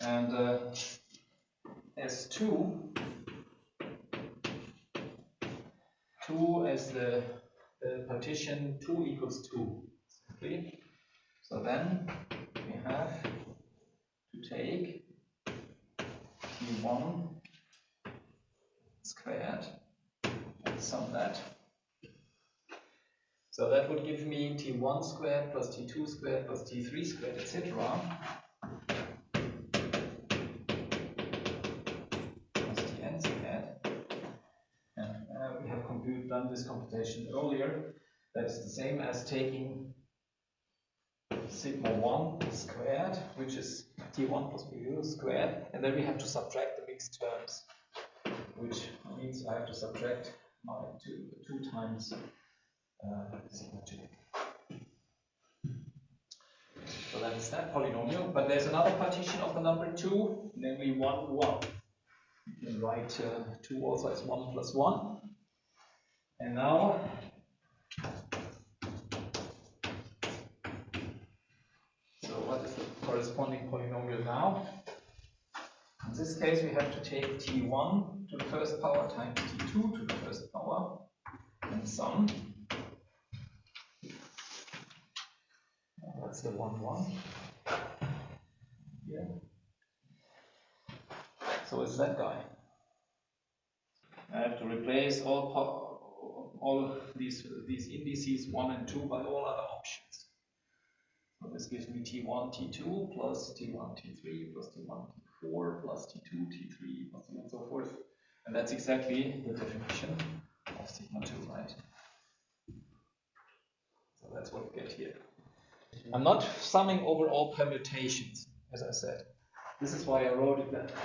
And S2, 2 as the partition 2 equals 2. Simply. So then we have to take T1 squared and sum that. So that would give me T1 squared plus T2 squared plus T3 squared, etc. plus Tn squared. And we have done this computation earlier. That is the same as taking sigma 1 squared, which is T1 plus P2 squared, and then we have to subtract the mixed terms, which means I have to subtract my 2 times sigma 2. So that is that polynomial, but there's another partition of the number 2, namely 1, 1. You can write 2 also as 1 plus 1. And now, so what is the corresponding polynomial now? this case, we have to take t1 to the first power times t2 to the first power and sum. That's the 1, 1. Here. So it's that guy. I have to replace all these indices 1 and 2 by all other options. So this gives me t1, t2 plus t1, t3 plus t1, t4 plus t2, t3 plus and so forth. And that's exactly the definition of sigma 2, right? So that's what we get here. I'm not summing over all permutations, as I said. This is why I wrote it that way.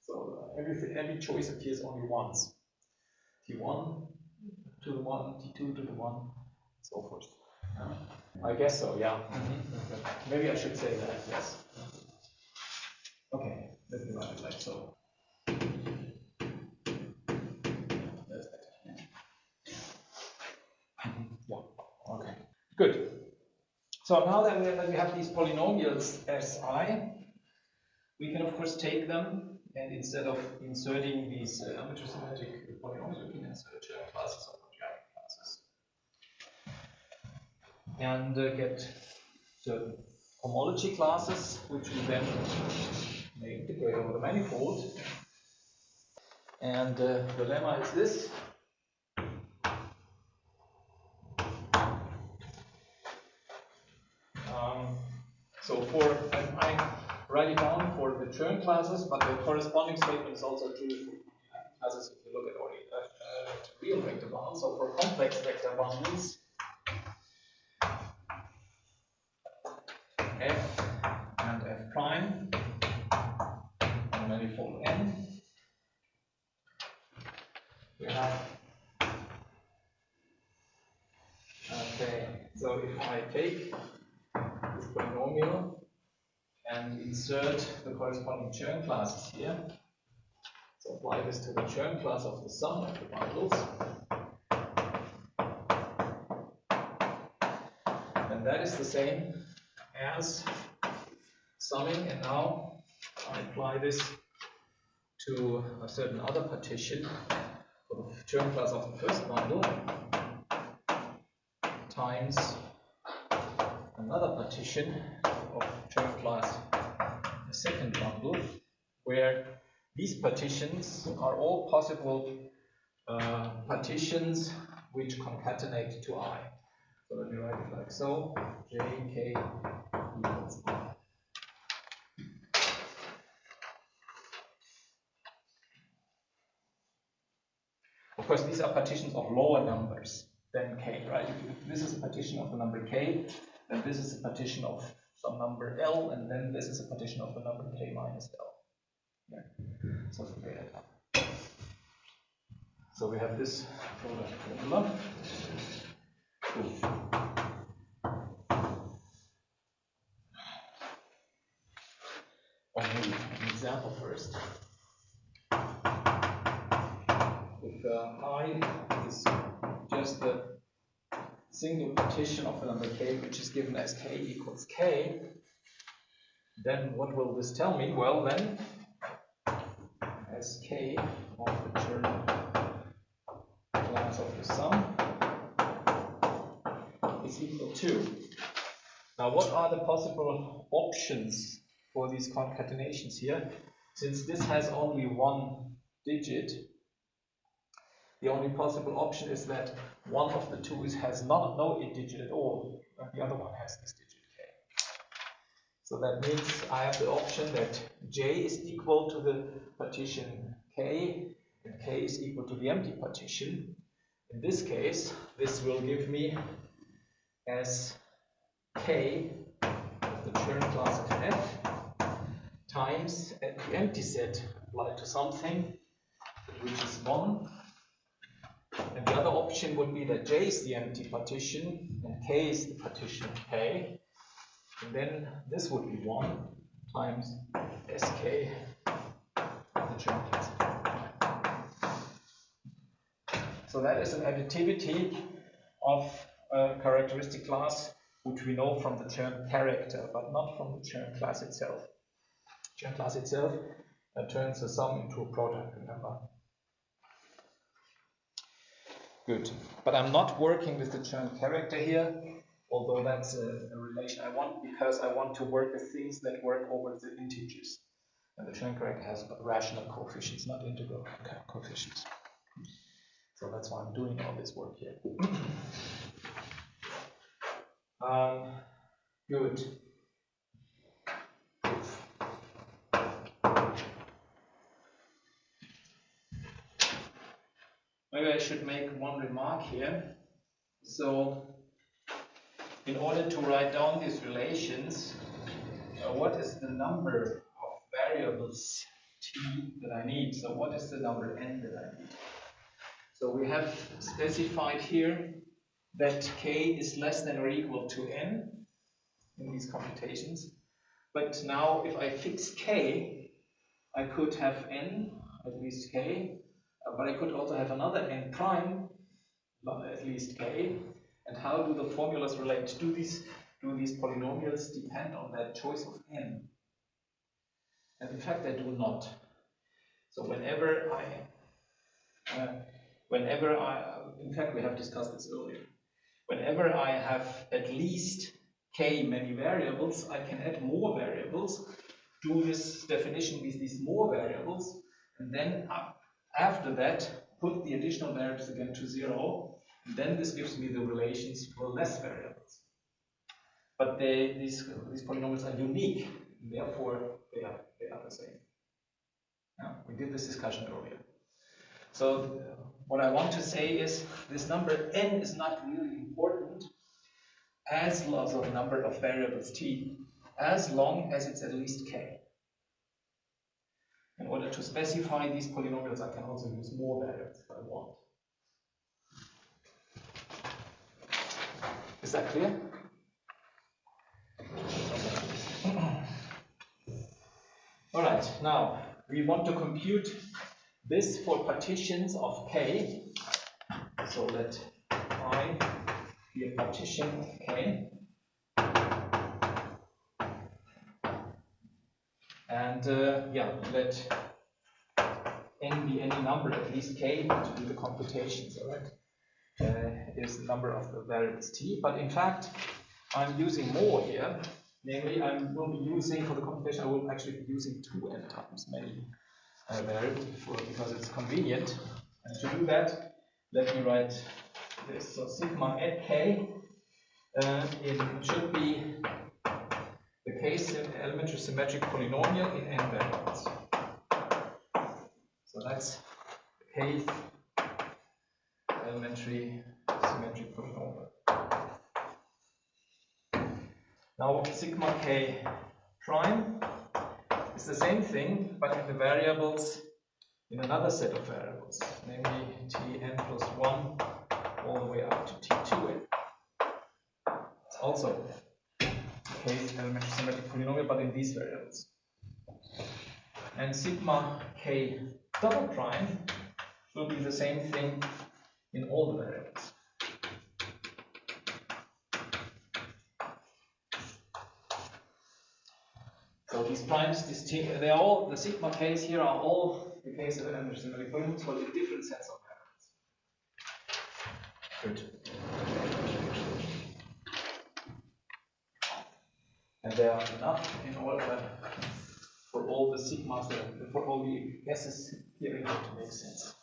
So every choice appears only once. T1 to the 1, T2 to the 1, so forth. I guess so, yeah. Maybe I should say that, yes. Okay, let me write it like so. That's better. Yeah, okay. Good. So now that we have these polynomials Si, we can of course take them and instead of inserting these arbitrary symmetric polynomials, we can insert classes or quadratic classes. And get certain homology classes, which we then may integrate over the manifold. And the lemma is this. So I write it down for the Chern classes, but the corresponding statement is also true for classes if you look at real vector bundles. So for complex vector bundles, F and F prime on manifold N, we have, okay, so if I take this polynomial and insert the corresponding Chern classes here, so apply this to the Chern class of the sum of the bundles, then that is the same as summing, and now I apply this to a certain other partition for the Chern class of the first bundle times another partition of Chern class the second bundle, where these partitions are all possible partitions which concatenate to I. So let me write it like so: J, K equals I. Of course, these are partitions of lower numbers than K, right? If this is a partition of the number K, then this is a partition of some number L, and then this is a partition of the number K minus L. Yeah. So forget it. So we have this product formula. Cool. Or maybe an example first. If I is just the single partition of the number K, which is given as K equals K, then what will this tell me? Well, then, as K of the Chern class of the sum is equal to. Now, what are the possible options for these concatenations here? Since this has only one digit, the only possible option is that one of the two has no digit at all, and the other one has this digit K. So that means I have the option that J is equal to the partition K, and K is equal to the empty partition. In this case, this will give me as K of the Chern class of F times the empty set applied to something, which is 1. And the other option would be that J is the empty partition and K is the partition K. And then this would be 1 times SK of the Chern class. So that is an additivity of a characteristic class which we know from the term character, but not from the term class itself. Term class itself turns a sum into a product, remember? Good. But I'm not working with the term character here, although that's a relation I want, because I want to work with things that work over the integers. And the term character has rational coefficients, not integral coefficients. So that's why I'm doing all this work here. Good. Maybe I should make one remark here. So, in order to write down these relations, what is the number of variables t that I need? So, what is the number n that I need? So, we have specified here that k is less than or equal to n in these computations. But now, if I fix k, I could have n, at least k, but I could also have another n prime, at least k. And how do the formulas relate? Do these polynomials depend on that choice of n? And in fact, they do not. So whenever I, in fact, we have discussed this earlier. Whenever I have at least k many variables, I can add more variables, do this definition with these more variables, and then after that, put the additional variables again to 0, and then this gives me the relations for less variables. But these polynomials are unique, and therefore they are the same. Yeah, we did this discussion earlier. So what I want to say is this number n is not really important as long as the number of variables t, as long as it's at least k. In order to specify these polynomials, I can also use more variables if I want. Is that clear? All right, now we want to compute this for partitions of k. So let I be a partition of k. And let n be any number, at least k, to do the computations, all right? Is the number of the variables t, but in fact, I'm using more here. Namely, I will be using, for the computation, I will actually be using 2n times many variables because it's convenient. And to do that, let me write this. So sigma at k, it should be the elementary symmetric polynomial in n variables. So that's the kth elementary symmetric polynomial. Now sigma k prime is the same thing, but in the variables, in another set of variables, namely tn plus 1 all the way up to t2n. It's also kth elementary symmetric polynomial, but in these variables. And sigma k double prime will be the same thing in all the variables. So these primes, they are all, the sigma k's here are all the k's of elementary symmetric polynomials, but in different sets of variables. Good. And there are enough in order for all the sigmas, for all the guesses here in order to make sense.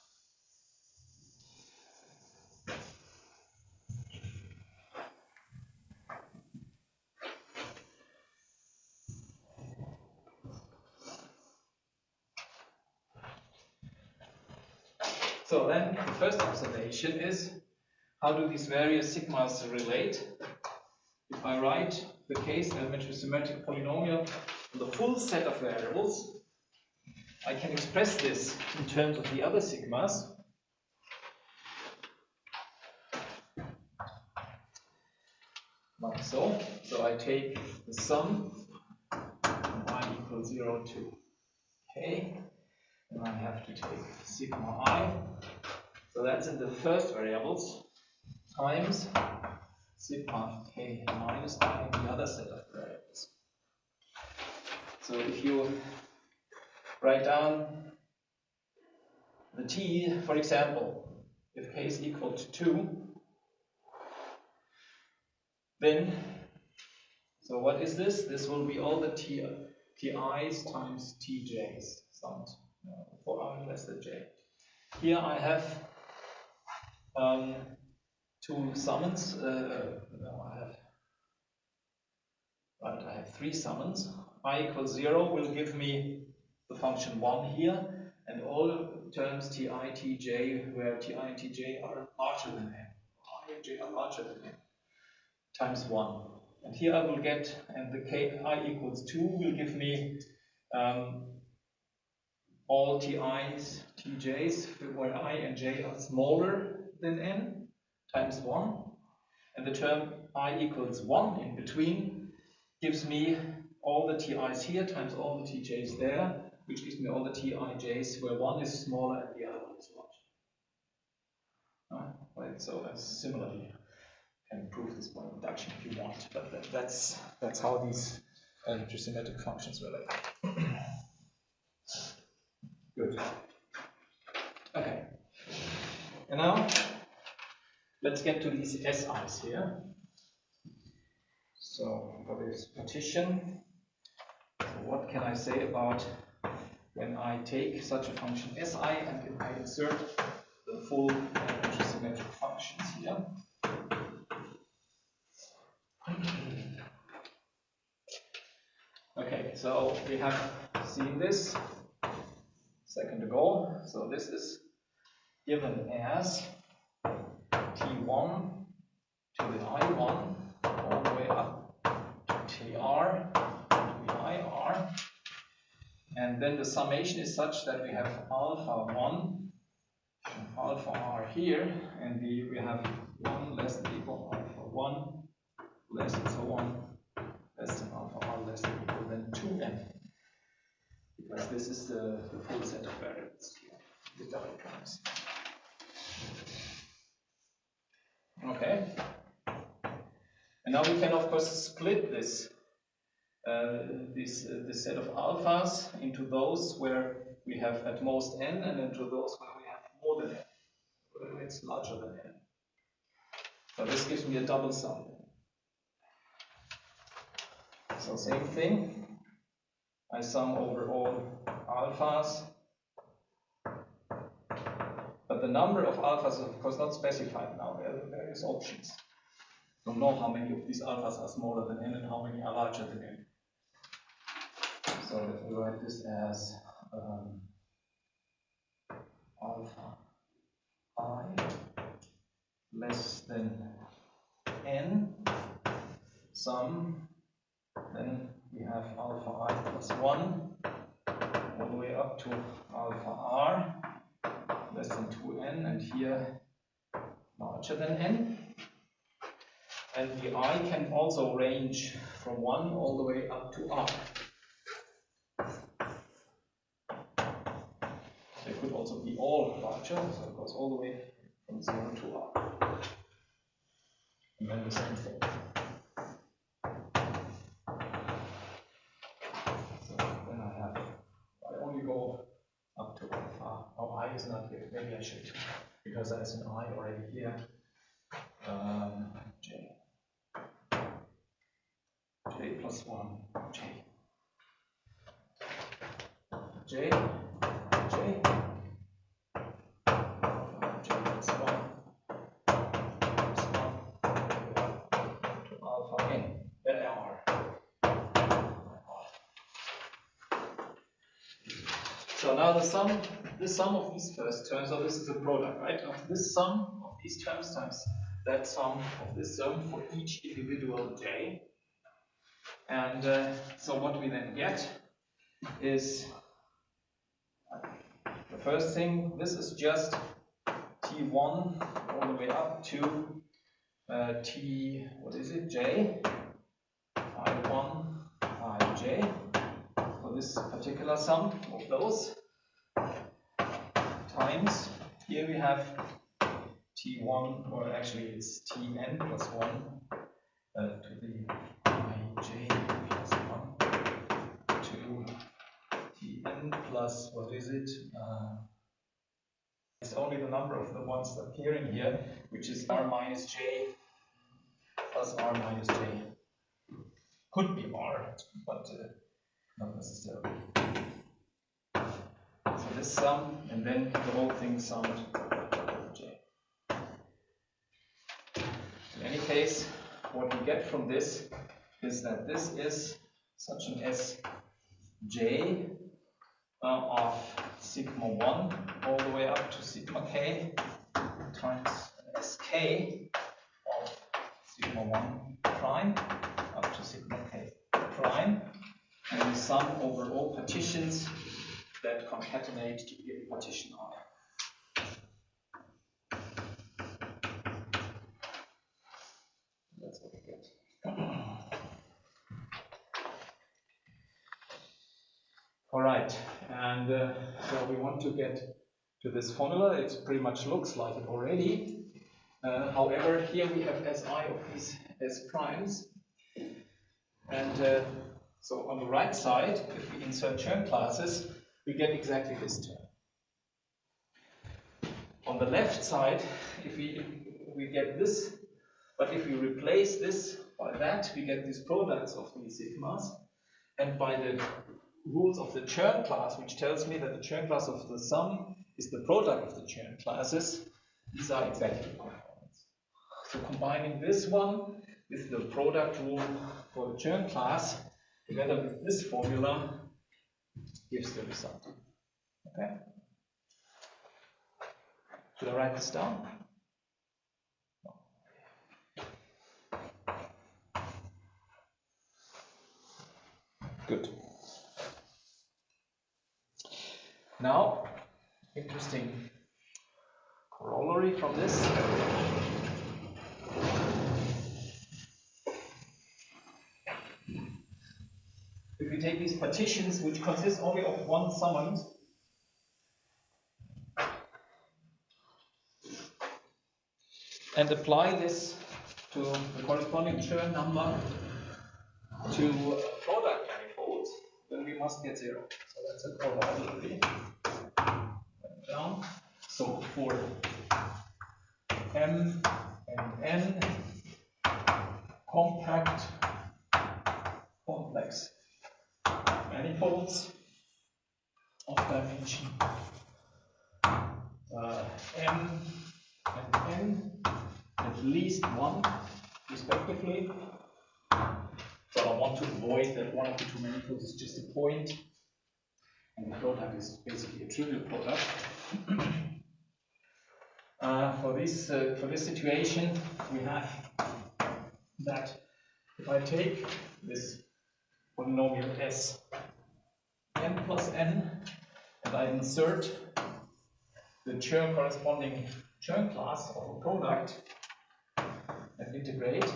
So then the first observation is, how do these various sigmas relate? If I write the case elementary symmetric polynomial for the full set of variables, I can express this in terms of the other sigmas. Like so. So I take the sum from I equals 0 to k, and I have to take sigma I. So that's in the first variables times sigma k minus I, the other set of variables. So if you write down the t, for example, if k is equal to 2, then, so what is this? This will be all the ti's times tj's, summed for I less than j. Here I have two summons. I have three summons. I equals 0 will give me the function 1 here, and all terms ti, tj, where ti and tj are larger than n, I and j are larger than n, times 1. And here I will get, and the k I equals 2 will give me all ti's, tj's, where I and j are smaller than n, times 1. And the term I equals 1 in between gives me all the ti's here times all the tj's there, which gives me all the tij's where one is smaller and the other one is larger. Right, so similarly, you can prove this by induction if you want, but that's how these geometric functions relate. Good. Okay. And now let's get to these SI's here. So for this partition, so what can I say about when I take such a function Si and I insert the full geometric functions here? Okay, so we have seen this a second ago. So this is given as T1 to the I1 all the way up to TR to the IR. And then the summation is such that we have alpha 1 and alpha r here, and we have 1 less than equal alpha 1 less than so on less than alpha r less than equal than 2n. Because this is the full set of variables here, the double primes. Okay. And now we can of course split this this set of alphas into those where we have at most n and into those where we have more than n, where it's larger than n. So this gives me a double sum. So same thing, I sum over all alphas, but the number of alphas is of course not specified now, there are various options. Don't know how many of these alphas are smaller than n and how many are larger than n. So let me write this as alpha I less than n, sum, then we have alpha I plus 1 all the way up to alpha r less than 2n, and here larger than n. And the I can also range from 1 all the way up to r. They could also be all larger, so it goes all the way from 0 to r. And then the same thing. So then I only go up to alpha. Oh, I is not here. Maybe I should, because there's an I already here. J plus 1, J. J plus 1 plus 1 to alpha n. There are. So now the sum of these first terms, so this is a product, right? Of this sum of these terms times that sum of this term for each individual j. And so what we then get is the first thing, this is just T1 all the way up to T, what is it, J, I1, Ij, for this particular sum of those, times, here we have T1, or actually it's Tn plus 1 to the ij plus 1 to Tn plus, what is it? It's only the number of the ones appearing here, which is r minus j plus r minus j. Could be r, but not necessarily. So this sum, and then the whole thing summed over j. In any case, what we get from this is that this is such an Sj of sigma 1 all the way up to sigma k times Sk of sigma 1 prime up to sigma k prime, and we sum over all partitions that concatenate to give partition I. That's what we get. All right, and so we want to get to this formula. It pretty much looks like it already. However, here we have Si of these S primes. And so on the right side, if we insert Chern classes, we get exactly this term. On the left side, if we get this, but if we replace this by that, we get these products of these sigmas. And by the rules of the Chern class, which tells me that the Chern class of the sum is the product of the Chern classes, these are exactly the components. So combining this one with the product rule for the Chern class, together with this formula, gives the result. Okay? Should I write this down? No. Good. Now, interesting corollary from this. If we take these partitions, which consist only of one summand, and apply this to the corresponding Chern number to product manifolds, then we must get 0. So that's a corollary. Down. So for M and N compact complex manifolds of dimension M and N, at least 1 respectively. So I want to avoid that one of the two manifolds is just a point, and the product is basically a trivial product. For this situation, we have that if I take this polynomial S n plus n and I insert the Chern corresponding Chern class of a product and integrate,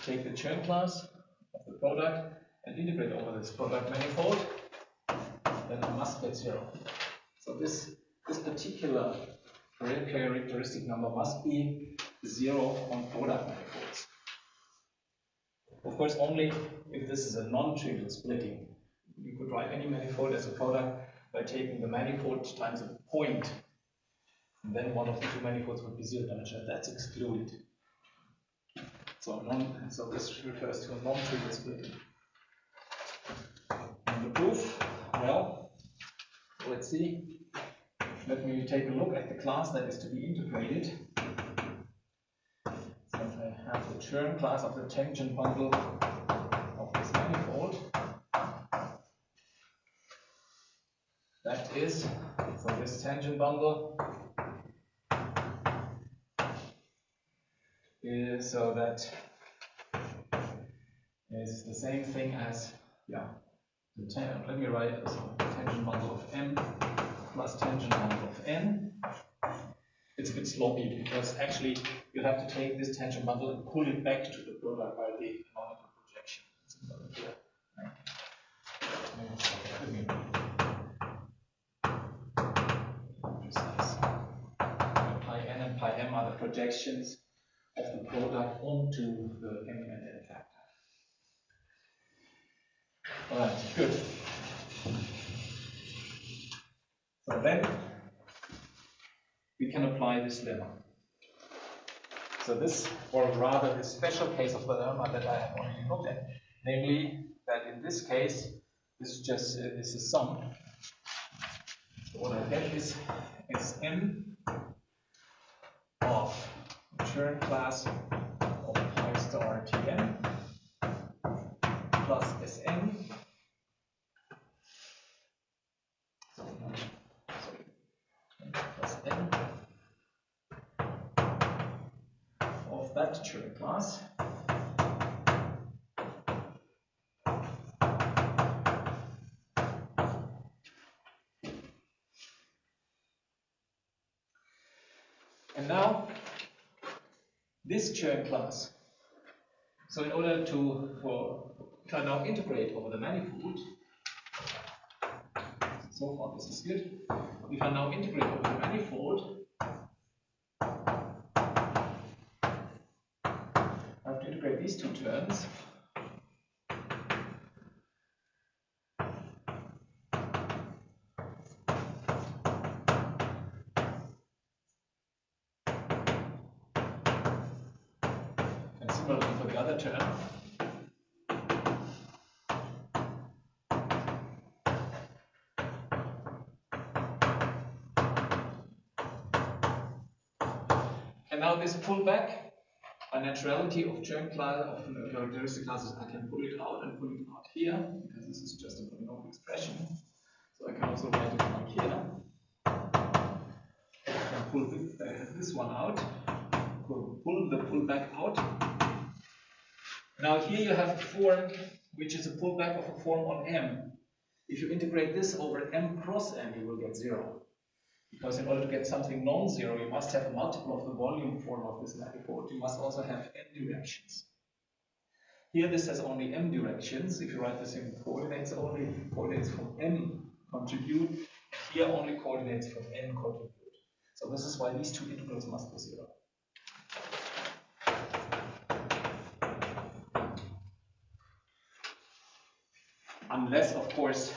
take the Chern class of the product and integrate over this product manifold, then I must get 0. So this particular characteristic number must be 0 on product manifolds. Of course, only if this is a non-trivial splitting. You could write any manifold as a product by taking the manifold times a point, and then one of the two manifolds would be 0 dimensional. That's excluded. So this refers to a non-trivial splitting. And the proof, well, let's see. Let me take a look at the class that is to be integrated. So I have the Chern class of the tangent bundle of this manifold. That is, so this tangent bundle is so that is the same thing as, let me write it as a tangent bundle of M plus tangent bundle of N. It's a bit sloppy because actually you have to take this tangent bundle and pull it back to the product by the canonical projection. It's here. projections of the product onto the M and N factor. Alright, good. So then we can apply this lemma. So this, or rather this special case of the lemma that I have already looked at, namely that in this case, this is just is a sum. So what I get is Sn of Chern class of pi star Tn plus Sn plus n of that Chern class and now this Chern class. So in order to now integrate over the manifold, so far this is good. If I now integrate over the manifold, I have to integrate these two terms. And similarly for the other term. And now this pullback, a naturality of Chern class of characteristic classes, I can pull it out and pull it out here, because this is just a polynomial expression. So I can also write it like here. I can pull this one out, pull the pullback out. Now here you have a form which is a pullback of a form on M. If you integrate this over M cross M, you will get 0. Because in order to get something non-zero, you must have a multiple of the volume form of this manifold. You must also have n directions. Here this has only m directions. If you write this in coordinates, only coordinates from m contribute. Here only coordinates from n contribute. So this is why these two integrals must be 0. Unless, of course,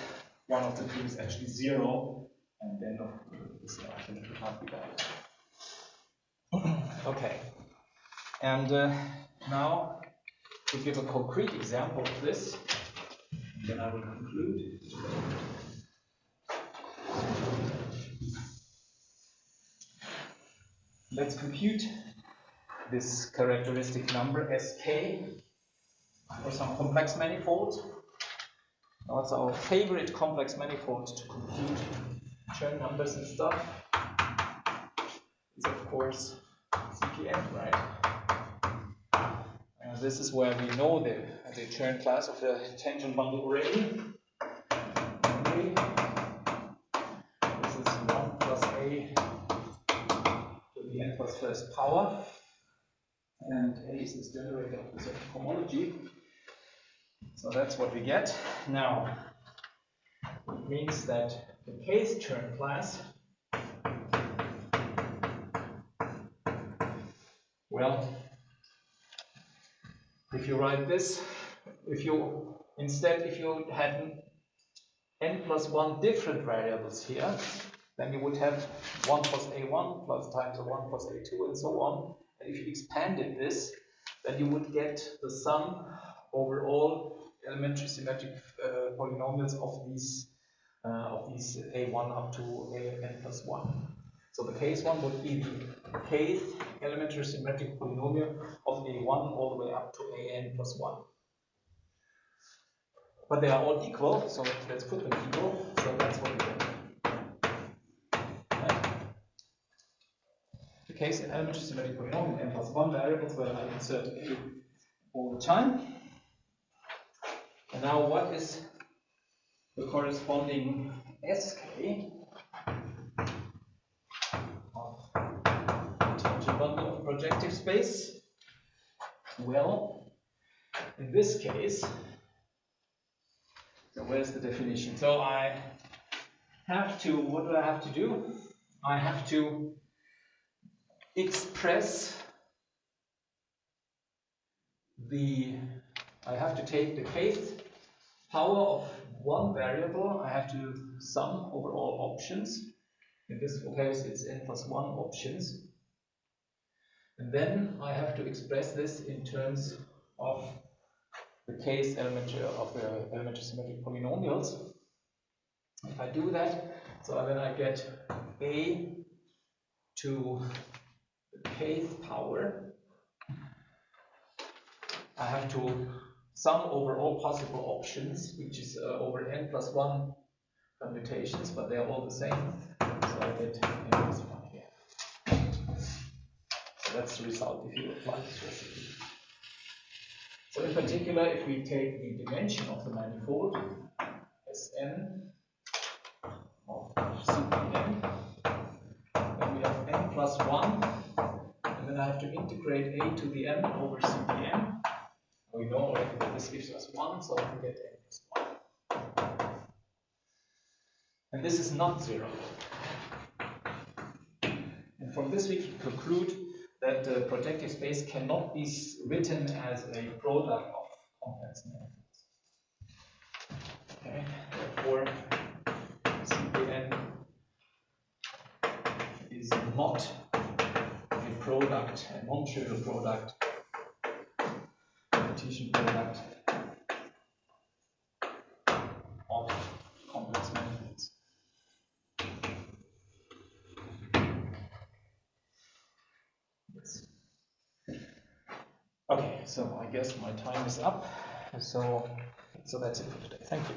one of the two is actually 0, and then of course I think it can't be that. Okay, and now to give a concrete example of this, then I will conclude. Let's compute this characteristic number Sk for some complex manifold. Now it's our favorite complex manifold to compute Chern numbers and stuff. Is of course CPN, right? This is where we know the Chern class of the tangent bundle already. This is 1 plus a to the n plus first power, and a is this generator of the certain homology. So that's what we get. Now, it means that the case Chern class, well, if you write this, if you had n plus 1 different variables here, then you would have 1 plus a1 plus times 1 plus a2 and so on. And if you expanded this, then you would get the sum over all elementary symmetric polynomials of these a1 up to n plus 1. So the case one would be the kth elementary symmetric polynomial of a1 all the way up to an plus 1. But they are all equal, so let's put them equal. So that's what we get. Right? The case in elementary symmetric polynomial n plus 1 variables where I insert a all the time. And now what is the corresponding Sk of the tangent bundle of projective space? Well, in this case, so where's the definition? So I have to, what do I have to do? I have to express I have to take the kth power of one variable, I have to sum over all options. In this case, it's n plus 1 options. And then I have to express this in terms of the case elementary of the elementary symmetric polynomials. If I do that, so then I get a to the kth power. I have to sum over all possible options, which is over n plus 1 permutations, but they are all the same. So I get n plus 1 here. So that's the result if you apply this recipe. So in particular, if we take the dimension of the manifold as n of Cpn, then we have n plus 1, and then I have to integrate a to the n over Cpn. We know already that this gives us 1, so I can get n plus 1. And this is not 0. And from this we can conclude that the projective space cannot be written as a product of complex manifolds. Okay, therefore Cpn is not a product, a non-trivial product, a Cartesian product of complex manifolds. Yes. Okay, so I guess my time is up. So that's it for today. Thank you.